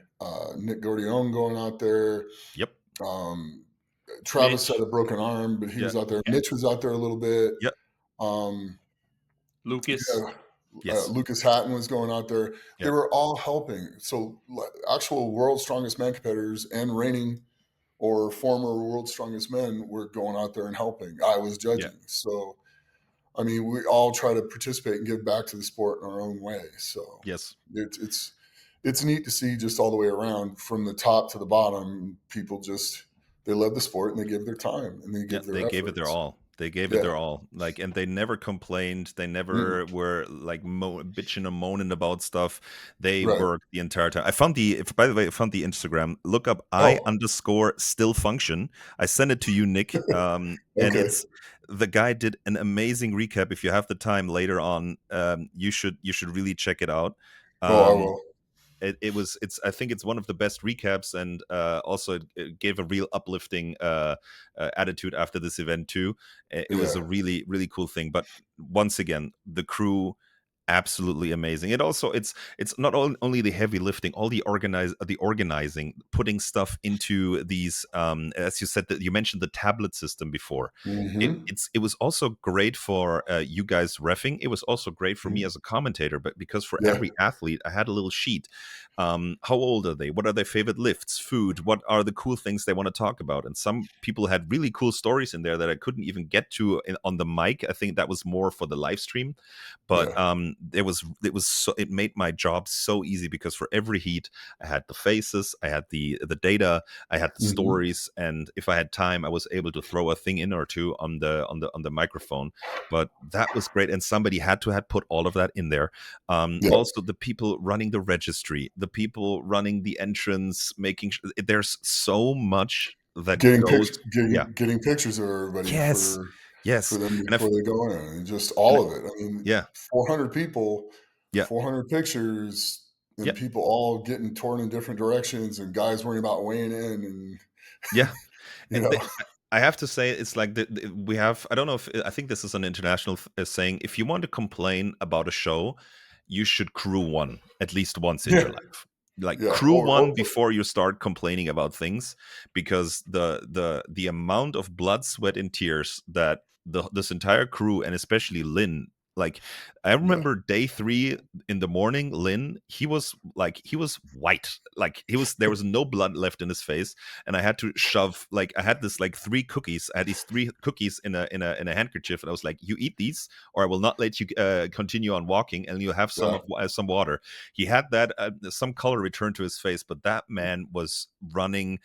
Nick Gordione going out there. Yep. Um, Travis had Mitch, a broken arm, but he Yeah. was out there. yeah, Mitch was out there a little bit. Yep. Um, Lucas. yeah, Yes. Lucas Hatton was going out there. They Yep. were all helping. So actual world's strongest man competitors and reigning or former world's strongest men were going out there and helping. I was Yeah. judging. So I mean, we all try to participate and give back to the sport in our own way. So Yes. it's neat to see just all the way around from the top to the bottom. People just they love the sport and they give their time and they Yeah. give their They gave it their efforts. all. They gave it Yeah. their all, like, and they never complained. They Mm. never were like bitching and moaning about stuff. They Right. worked the entire time. I found by the way, I found the Instagram. Look up I Oh, underscore still function. I sent it to you, Nick. And okay. it's the guy did an amazing recap. If you have the time later on, you should really check it out. Oh, I Um, will. it's I think it's one of the best recaps, and also it gave a real uplifting attitude after this event too. It was Yeah. a really cool thing. But once again, the crew, absolutely amazing. It's not only the heavy lifting, all the organizing, putting stuff into these, as you said, that you mentioned the tablet system before. Hmm. It was also great for you guys reffing. It was also great for me Hmm. as a commentator, but because for Yeah. every athlete I had a little sheet. How old are they? What are their favorite lifts, food? What are the cool things they want to talk about? And some people had really cool stories in there that I couldn't even get to on the mic. I think that was more for the live stream. But Yeah. it made my job so easy, because for every heat I had the faces, I had the data, I had the Hmm. stories, and if I had time, I was able to throw a thing in or two on the microphone. But that was great, and somebody had put all of that in there. Yeah. Also, the people running the registry, the people running the entrance, making sure there's so much that Getting goes. pictures, Yeah. getting pictures of everybody Yes. for Yes. them And before they go in, and just and all of it. I mean, yeah. 400 people, Yeah. 400 pictures, Yeah. and people all getting torn in different directions, and guys worrying about weighing in, and Yeah. you And know, I have to say, it's like we have. I don't know if I think this is an international saying. If you want to complain about a show, you should crew one at least once in yeah, your life. Like, yeah, crew one before you start complaining about things, because the amount of blood, sweat, and tears that this entire crew, and especially Lynn. Like, I yeah, remember day 3 in the morning, Lynn, he was white. Like, there was no blood left in his face, and I had to shove, like, I had this like 3 cookies. I had these 3 cookies in a handkerchief, and I was like, "You eat these, or I will not let you continue on walking, and you'll have yeah, some water." He had that some color return to his face, but that man was running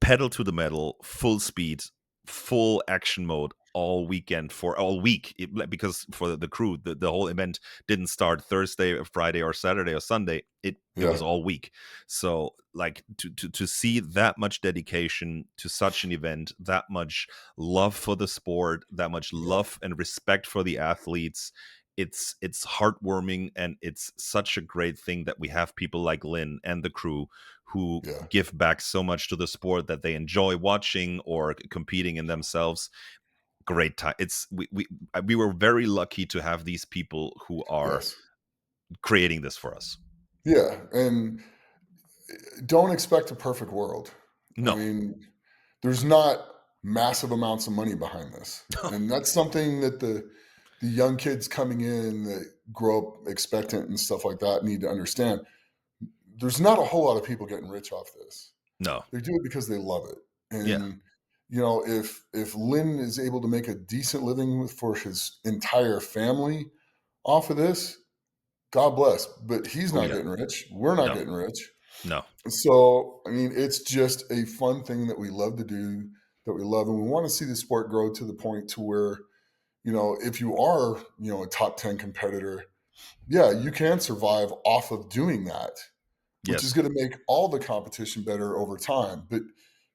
pedal to the metal, full speed, full action mode all weekend, for all week. Because for the crew, the whole event didn't start Thursday or Friday or Saturday or Sunday. It yeah, was all week. So, like, to see that much dedication to such an event, that much love for the sport, that much yeah, love and respect for the athletes, it's heartwarming, and it's such a great thing that we have people like Lynn and the crew who yeah, give back so much to the sport that they enjoy watching or competing in themselves. Great time. We were very lucky to have these people who are yes, creating this for us. yeah, and don't expect a perfect world. I No. mean, there's not massive amounts of money behind this, and that's something that the young kids coming in that grow up expectant and stuff like that need to understand. There's not a whole lot of people getting rich off this. No. They do it because they love it, Yeah. and if Lynn is able to make a decent living for his entire family off of this, God bless. But he's Oh not yeah. getting rich. We're not No. getting rich. No. So, I mean, it's just a fun thing that we love to do, that we love, and we want to see the sport grow to the point to where, if you are, a top 10 competitor, yeah, you can survive off of doing that, which is Yes. going to make all the competition better over time. But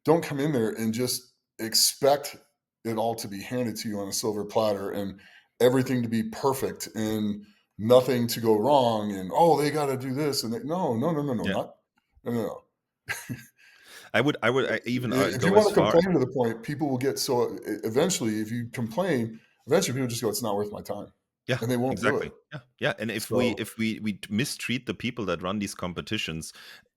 don't come in there and just expect it all to be handed to you on a silver platter and everything to be perfect and nothing to go wrong. And, oh, they got to do this. And no, no, no, no, no, Yeah. not, no, no, no. I even If you go want as to far. complain to the point, people will get so eventually, if you complain, eventually people just go, it's not worth my time. Yeah, And they won't do it. exactly. Yeah, yeah. And So, if we mistreat the people that run these competitions,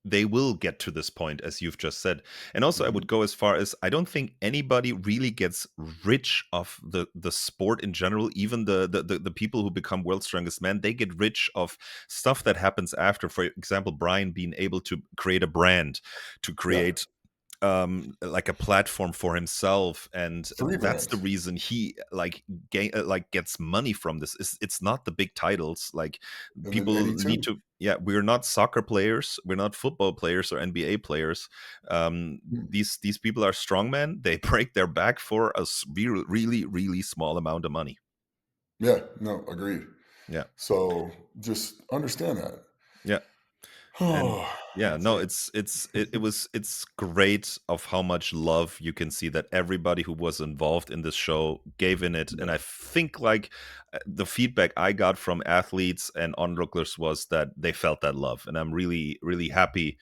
they will get to this point, as you've just said. And also, I would mhm, go as far as, I don't think anybody really gets rich off the sport in general. Even the people who become world's strongest man, they get rich of stuff that happens after. For example, Brian being able to create a brand, to yeah, create like a platform for himself, and 3 that's the brands. reason he like gets money from this. It's not the big titles. Like, And then people Eddie need too. to, yeah, we're not soccer players, we're not football players or NBA players. Mm. These people are strongmen. They break their back for a really really small amount of money. Yeah, no, agreed. Yeah. So just understand that. Yeah. And Oh, yeah, that's no, it. it's great of how much love you can see that everybody who was involved in this show gave in it. And Yeah, I think like the feedback I got from athletes and onlookers was that they felt that love, and I'm really really happy.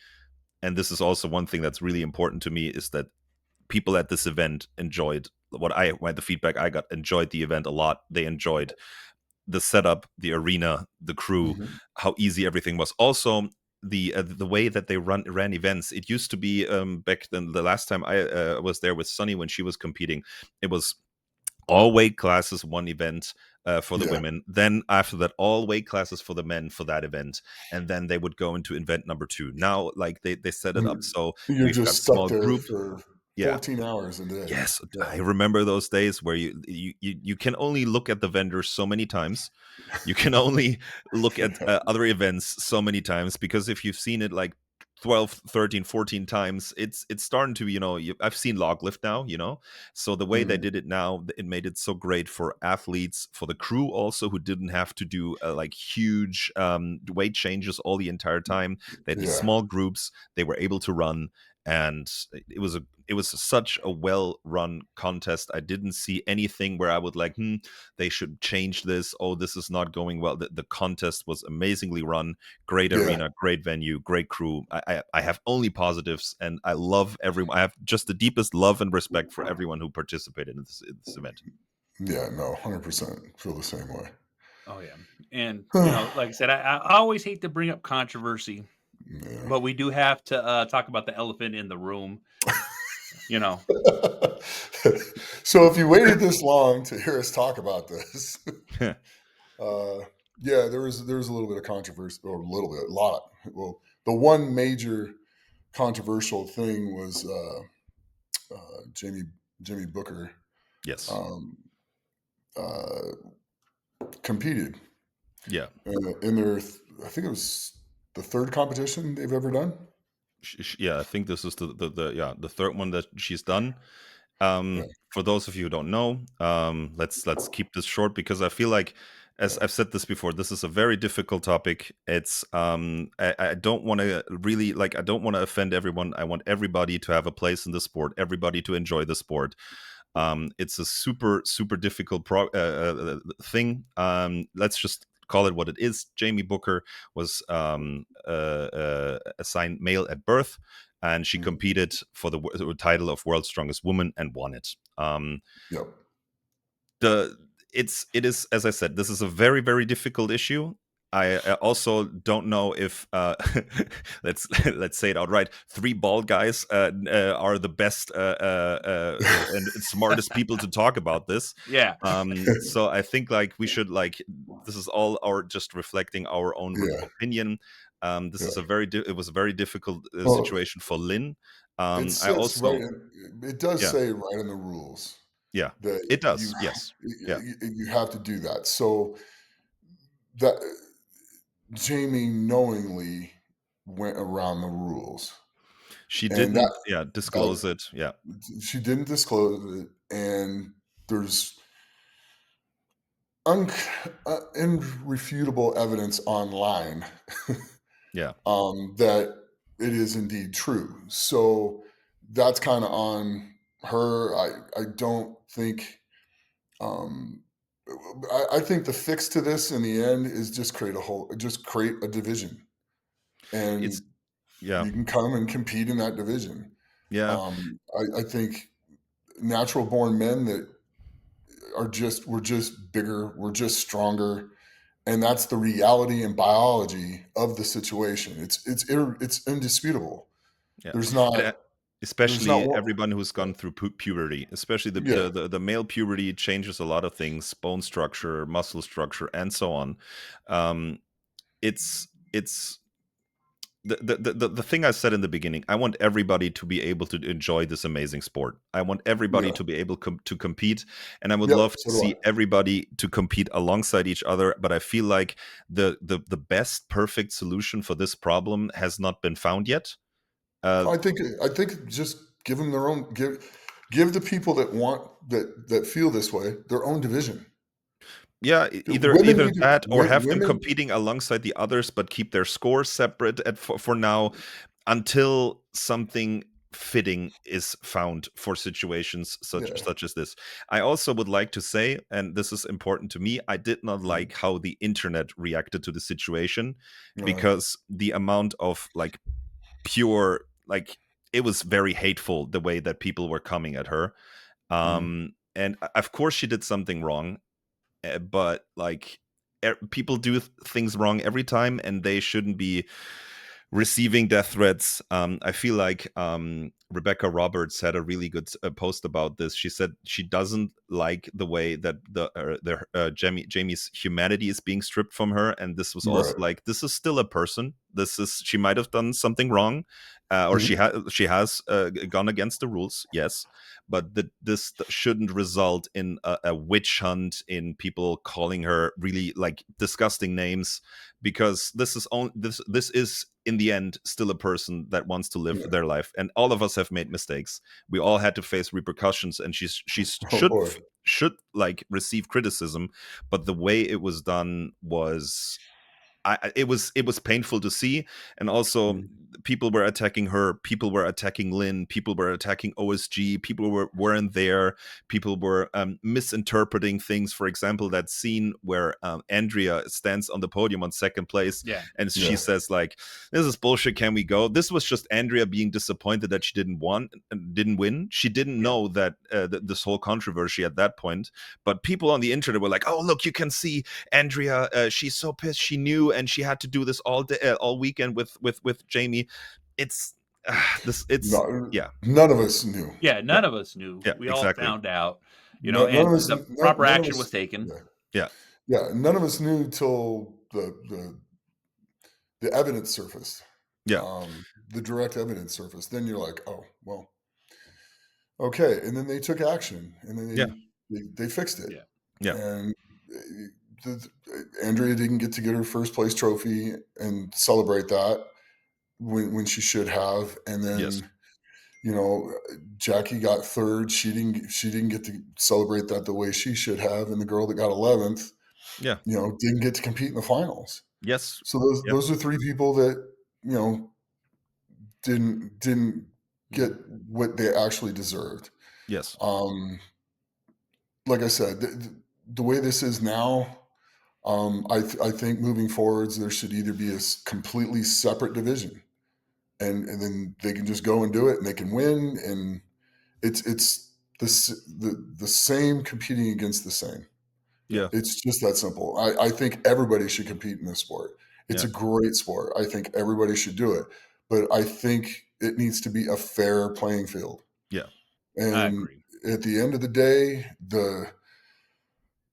And this is also one thing that's really important to me, is that people at this event enjoyed the feedback I got, enjoyed the event a lot. They enjoyed the setup, the arena, the crew, mhm, how easy everything was. Also, the way that they ran events. It used to be, back then, the last time I was there with Sunny when she was competing, it was all weight classes, one event for the yeah, women. Then after that, all weight classes for the men for that event, and then they would go into event number two. Now, like they set it up and so you're we've just got stuck small there group. for Yeah. 14 hours a day. Yes, Yeah. I remember those days where you can only look at the vendors so many times. You can only look at other events so many times, because if you've seen it like 12, 13, 14 times, it's starting to, I've seen log lift now, so the way they Mhm, did it now, it made it so great for athletes, for the crew also, who didn't have to do like huge weight changes all the entire time. They had these yeah, small groups, they were able to run, and it was such a well run contest. I didn't see anything where I would like, they should change this. Oh, this is not going well. The contest was amazingly run. Great yeah. arena, great venue, great crew. I have only positives, and I love everyone. I have just the deepest love and respect for everyone who participated in this event. Yeah, no, 100% feel the same way. Oh, yeah. And, Yeah. like I said, I always hate to bring up controversy, but we do have to talk about the elephant in the room. You know, So if you waited this long to hear us talk about this, uh, yeah, there was a little bit of controversy, or a little bit, a lot. Well, the one major controversial thing was Jamie Jimmy Booker Yes. um, uh, competed Yeah. in their, I think it was the third competition they've ever done. Yeah, I think this is the third one that she's done. Yeah, For those of you who don't know, let's keep this short, because I feel like, as yeah, I've said this before, this is a very difficult topic. It's I don't want to really, like, I don't want to offend everyone. I want everybody to have a place in the sport, everybody to enjoy the sport. It's a super super difficult thing. Let's just call it what it is. Jamie Booker was assigned male at birth, and she mhm, competed for the title of World's Strongest Woman and won it. yep, The it is, as I said, this is a very very difficult issue. I also don't know if let's say it outright. Three bald guys are the best and smartest people to talk about this. yeah, So I think like we should, like, this is all our just reflecting our own yeah, opinion. This is yeah. it was a very difficult Well, situation for Lynn. it I sits right also, in, it does yeah, say right in the rules yeah, that it does, yes, yeah. you have to do that. So that Jamie knowingly went around the rules, She and didn't, yeah, that disclose it. Yeah, she didn't disclose it, and there's irrefutable evidence online yeah. that it is indeed true. So that's kind of on her. I don't think. Um, I think the fix to this in the end is just create a division, It's and yeah, you can come and compete in that division. yeah. I think natural born men that we're just bigger, we're just stronger, and that's the reality and biology of the situation. It's indisputable. Yeah, There's and not there's not especially what everyone who's gone through puberty, especially yeah, the male puberty changes a lot of things, bone structure, muscle structure, and so on. Um, it's the thing I said in the beginning, I want everybody to be able to enjoy this amazing sport. I want everybody Yeah. to be able to compete, and I would Yep. love to So do I. see everybody to compete alongside each other. But I feel like the best perfect solution for this problem has not been found yet. I think just give them their own give the people that want that feel this way their own division. Yeah, Women either need to that or have them women. competing alongside the others, but keep their scores separate for now until something fitting is found for situations Yeah. such as this. I also would like to say, and this is important to me, I did not like how the internet reacted to the situation, Uh, because the amount of like pure like it was very hateful the way that people were coming at her. And of course she did something wrong, but like people do things wrong every time, and they shouldn't be receiving death threats. I feel like Rebecca Roberts had a really good post about this. She said she doesn't like the way that Jamie's humanity is being stripped from her, and this was also right. like, this is still a person. She might have done something wrong, or Mhm. she has gone against the rules, yes, but this shouldn't result in a witch hunt, in people calling her really like disgusting names, because this is in the end still a person that wants to live Yeah. their life, and all of us have made mistakes. We all had to face repercussions, and she Oh boy. should like receive criticism, but the way it was done was it was painful to see. And also, Mhm. people were attacking her, people were attacking Lynn, people were attacking OSG, people weren't there, people were misinterpreting things. For example, that scene where Andrea stands on the podium on second place, Yeah. and she Yeah. says like, this is bullshit, can we go? This was just Andrea being disappointed that she didn't win. She didn't know that this whole controversy at that point, but people on the internet were like, oh look, you can see Andrea, she's so pissed. She knew, and she had to do this all day, all weekend with Jamie. It's it's No, yeah, none of us knew. Yeah, yeah, none of us knew. yeah, We all exactly, found out, None and of us. the proper None of action was us. taken. Yeah. yeah, Yeah. None of us knew till the evidence surfaced. yeah, The direct evidence surfaced. Then you're like, oh well, okay. And then they took action, and then yeah, they fixed it. Yeah. yeah, And Andrea didn't get to get her first place trophy and celebrate that when she should have. And yes, then, you know, Jackie got third. She didn't get to celebrate that the way she should have. And the girl that got 11th, yeah, didn't get to compete in the finals. yes, So those yep, those are three people that, you know, didn't get Mhm. what they actually deserved. yes, Um, like I said, the way this is now, I think moving forwards, there should either be a completely separate division, and then they can just go and do it, and they can win, and it's the same competing against the same. Yeah. yeah, It's just that simple. I think everybody should compete in this sport. It's yeah, a great sport. I think everybody should do it, but I think it needs to be a fair playing field. yeah, I And agree. at the end of the day, the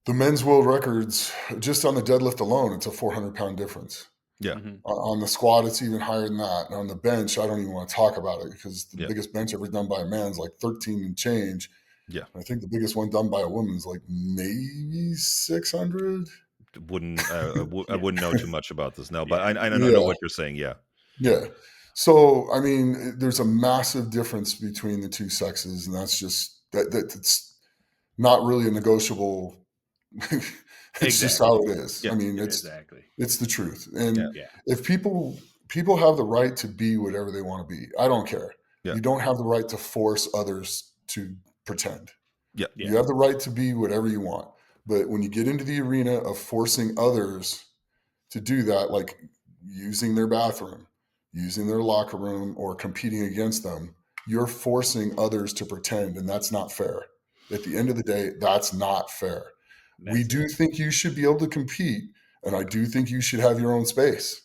men's world records, just on the deadlift alone, it's a 400-pound difference. yeah, Mhm. On the squat, it's even higher than that. And on the bench, I don't even want to talk about it, because the yeah, biggest bench ever done by a man is like 13 and change. yeah. I think the biggest one done by a woman is like maybe 600. I Yeah. wouldn't know too much about this now, but Yeah. I know Yeah, what you're saying. Yeah, yeah. So I mean, there's a massive difference between the two sexes, and that's just that's not really a negotiable. It's just how Exactly. it is. yeah, I mean, Exactly. it's the truth. yeah, And Yeah. if people have the right to be whatever they want to be, I don't care. yeah, You don't have the right to force others to pretend. yeah, Yeah. You have the right to be whatever you want. But when you get into the arena of forcing others to do that, like using their bathroom, using their locker room, or competing against them, you're forcing others to pretend, and that's not fair. At the end of the day, that's not fair. We That's do it. think you should be able to compete, and I do think you should have your own space.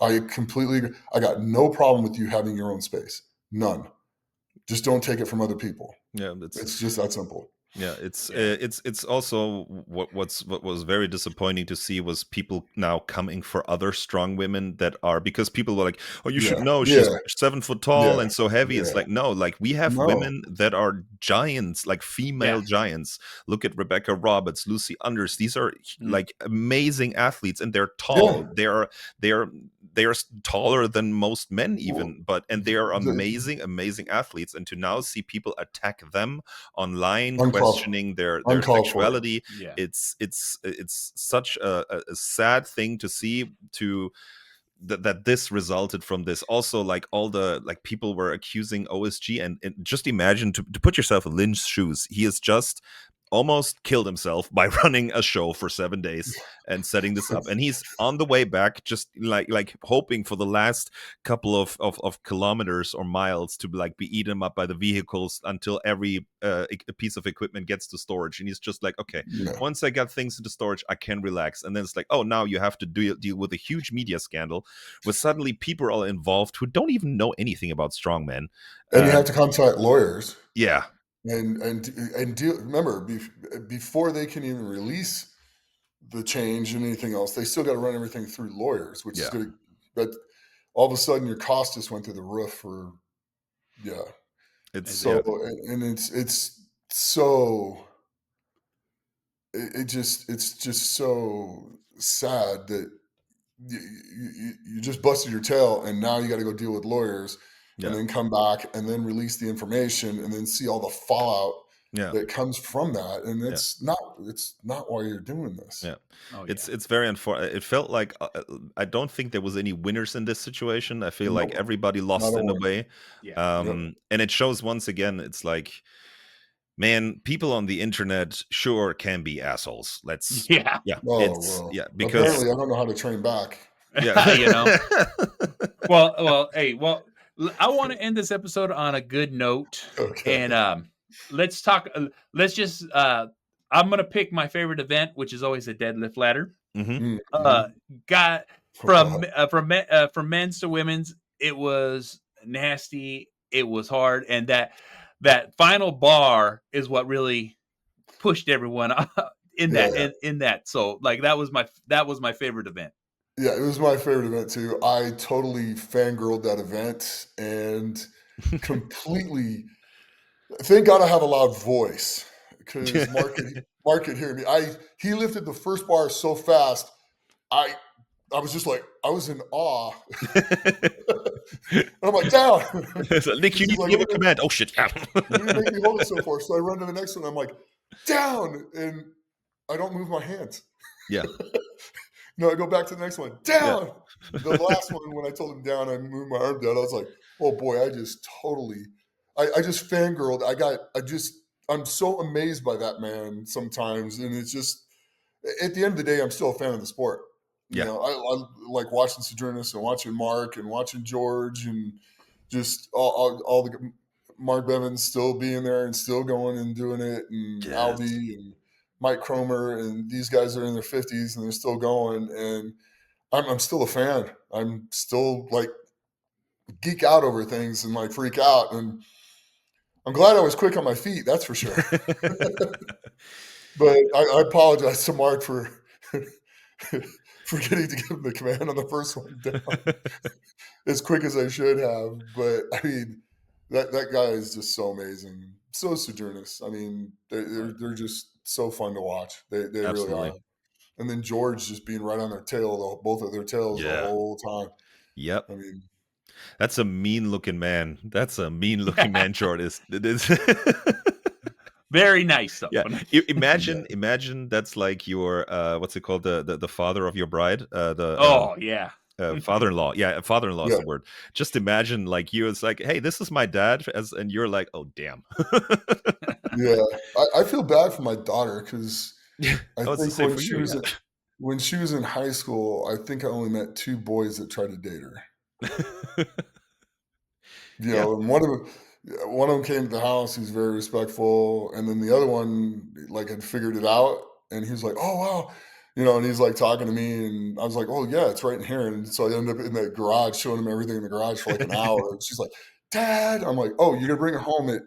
I completely agree. I got no problem with you having your own space. None. Just don't take it from other people. yeah. It's It's just that simple. Yeah, it's also what was very disappointing to see was people now coming for other strong women that are, because people were like, oh, you should Yeah, know she's yeah, 7 foot tall yeah, and so heavy. It's yeah. like, no, like we have No, women that are giants, like female Yeah. giants. Look at Rebecca Roberts, Lucy Unders. These are Mm. like amazing athletes, and they're yeah. tall. They are taller than most men Well, even, but they are the, amazing athletes. And to now see people attack them online, uncalled, questioning their uncalled for. sexuality, Yeah. it's such a sad thing to see, to that this resulted from this. Also, like all the like people were accusing OSG, and just imagine to put yourself in Lynch's shoes. He has just almost killed himself by running a show for 7 days and setting this up, and he's on the way back, just like hoping for the last couple of kilometers or miles to like be eaten up by the vehicles until every piece of equipment gets to storage. And he's just like, okay, Yeah, once I got things into storage, I can relax. And then it's like, oh, now you have to deal with a huge media scandal where suddenly people are involved who don't even know anything about strongmen. and you have to contact lawyers Yeah, and deal. Remember, before they can even release the change and anything else, they still got to run everything through lawyers, which is yeah, going to. But all of a sudden, your cost just went through the roof for yeah. it's It So yeah, did. and it's so it's just so sad that you just busted your tail and now you got to go deal with lawyers and yeah, then come back and then release the information and then see all the fallout yeah. that comes from that, and Yeah, it's not why you're doing this. yeah. Oh It's yeah. it's very unfortunate. It felt like I don't think there was any winners in this situation. I feel like No, everybody not lost a in a one. way, Yeah. Yep. and it shows once again. It's like, man, people on the internet sure can be assholes. Let's Yeah. yeah, Oh it's well, yeah because apparently I don't know how to train back. yeah. You know. Well, I want to end this episode on a good note, Okay. and let's talk. Let's just. I'm gonna pick my favorite event, which is always a deadlift ladder. Mm-hmm. Got Oh God. from men's to women's. It was nasty. It was hard, and that final bar is what really pushed everyone in Yeah, that in that. So like that was my favorite event. yeah, it was my favorite event too. I totally fangirled that event and completely. Thank God I have a loud voice because Mark could hear me. He lifted the first bar so fast. I I was just like I was in awe. And I'm like down. So, Nick, you He's need to like, give a what command. Oh shit! do you make me hold it so far? So I run to the next one. I'm like down, and I don't move my hands. Yeah, No, I go back to the next one. yeah, Down. The last one, when I told him down, I moved my arm down. I was like, oh boy, I just totally, I just fangirled. I'm so amazed by that man sometimes. And it's just, at the end of the day, I'm still a fan of the sport. You yeah. know, I like watching Sojournus and watching Mark and watching George and just all the Mark Bevins still being there and still going and doing it, and Yes. Alvy and Mike Cromer, and these guys are in their 50s and they're still going. And I'm still a fan. I'm still like geek out over things and like freak out. And I'm glad I was quick on my feet. That's for sure. But I apologize to Mark for forgetting to give him the command on the first one down as quick as I should have. But I mean, that guy is just so amazing. So Sojournus. I mean, Right. they're just so fun to watch. They really are. Absolutely. And then George just being right on their tail, both of their tails the Yeah. whole time. Yep. I mean, That's a mean looking man. That's a mean looking man, Short. It is. Very nice though. Yeah. yeah, Imagine that's like your what's it called? The father of your bride? The Oh yeah. father-in-law. Yeah, father-in-law is yeah, the word. Just imagine like you, it's like, hey, this is my dad, and you're like, oh damn. yeah. I feel bad for my daughter because I Oh, it's the think same for you, yeah. when she was in high school, I think I only met two boys that tried to date her. You Yeah. know, and one of them came to the house. He was very respectful, and then the other one like had figured it out, and he was like, "Oh wow," you know, and he's like talking to me, and I was like, "Oh yeah, it's right in here." And so I ended up in that garage showing him everything in the garage for like an hour. And she's like, "Dad," I'm like, "Oh, you're gonna bring her home at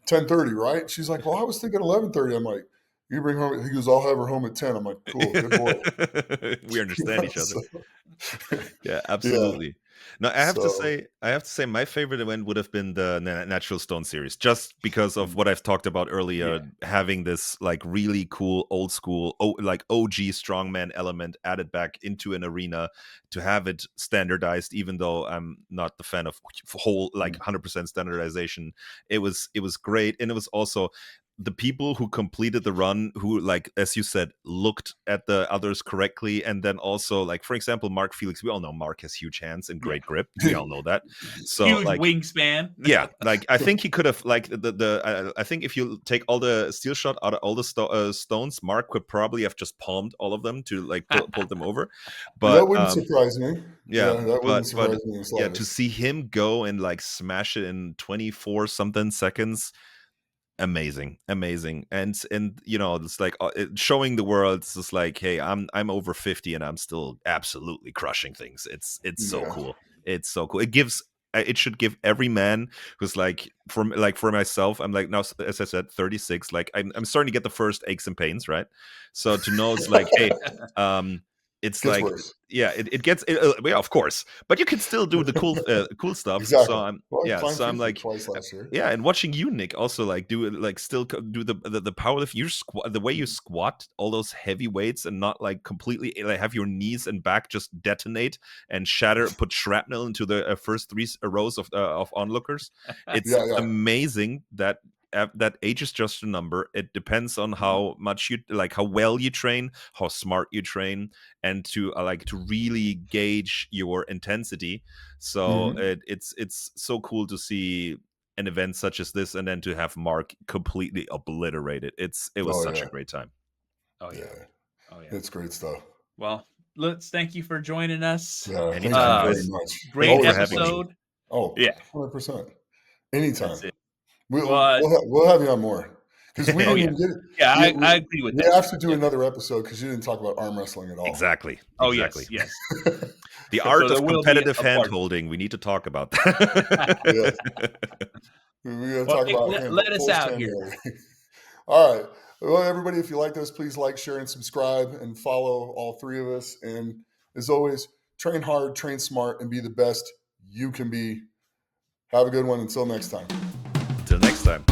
10:30, right? She's like, well, I was thinking 11:30. I'm like, you bring home. He goes, I'll have her home at 10. I'm like, cool, good boy. We understand each other. Yeah, Yeah. absolutely. No, I have to So, say, my favorite event would have been the Natural Stone series, just because of what I've talked about earlier, having this like really cool old school, like OG strongman element added back into an arena, to have it standardized. Even though I'm not the fan of whole like 100% standardization, it was great, and it was also the people who completed the run, who, like, as you said, looked at the others correctly, and then also, like, for example, Mark Felix, we all know Mark has huge hands and great grip, we all know that. So Huge like, wingspan. yeah, like I think he could have, like, I think if you take all the steel shot out of all the stones, Mark could probably have just palmed all of them to like pull them over. But that wouldn't surprise me. yeah, That wouldn't but surprise me in the yeah, to slightest. see him go and like smash it in 24 something seconds, amazing. And you know, it's like showing the world, it's just like, hey, I'm over 50 and I'm still absolutely crushing things. It's so Yeah. cool. It's so cool. It should give every man who's like, for myself, I'm like, now, as I said, 36, like I'm starting to get the first aches and pains, right? So to know, it's like, hey, it's Gets like, worse. yeah, it gets yeah, of course, but you can still do the cool stuff. So Exactly. Well, I climbed so I'm 50 like, twice last year. yeah, and watching you, Nick, also like do it, like still do the powerlift, you squat, the way you squat all those heavy weights, and not like completely like have your knees and back just detonate and shatter, put shrapnel into the first three rows of onlookers. It's Yeah. amazing that that age is just a number. It depends on how much you like, how well you train, how smart you train, and to like to really gauge your intensity. So Mhm. it's so cool to see an event such as this, and then to have Mark completely obliterate it. It was Oh, such yeah. a great time. Oh yeah. Yeah. Oh yeah. It's great stuff. Well, Lutz, thank you for joining us. Yeah. Thank Anytime, you very guys. much. Thank you Great for Always a having me. pleasure. episode. Oh, Yeah, 100%. Anytime. that's it. We'll, Well, we'll have you on more, because we oh didn't yeah, even get it. yeah, We, I agree with we that. have to do Yeah. another episode because you didn't talk about arm wrestling at all. Exactly. Oh yes, yes. The So art there of will be competitive a hand part. holding. We need to talk about that. Yes. We're going to Well, talk hey, about let us full out stand here. handling. All right. Well, everybody, if you like this, please like, share, and subscribe, and follow all three of us. And as always, train hard, train smart, and be the best you can be. Have a good one. Until next time. Till next time.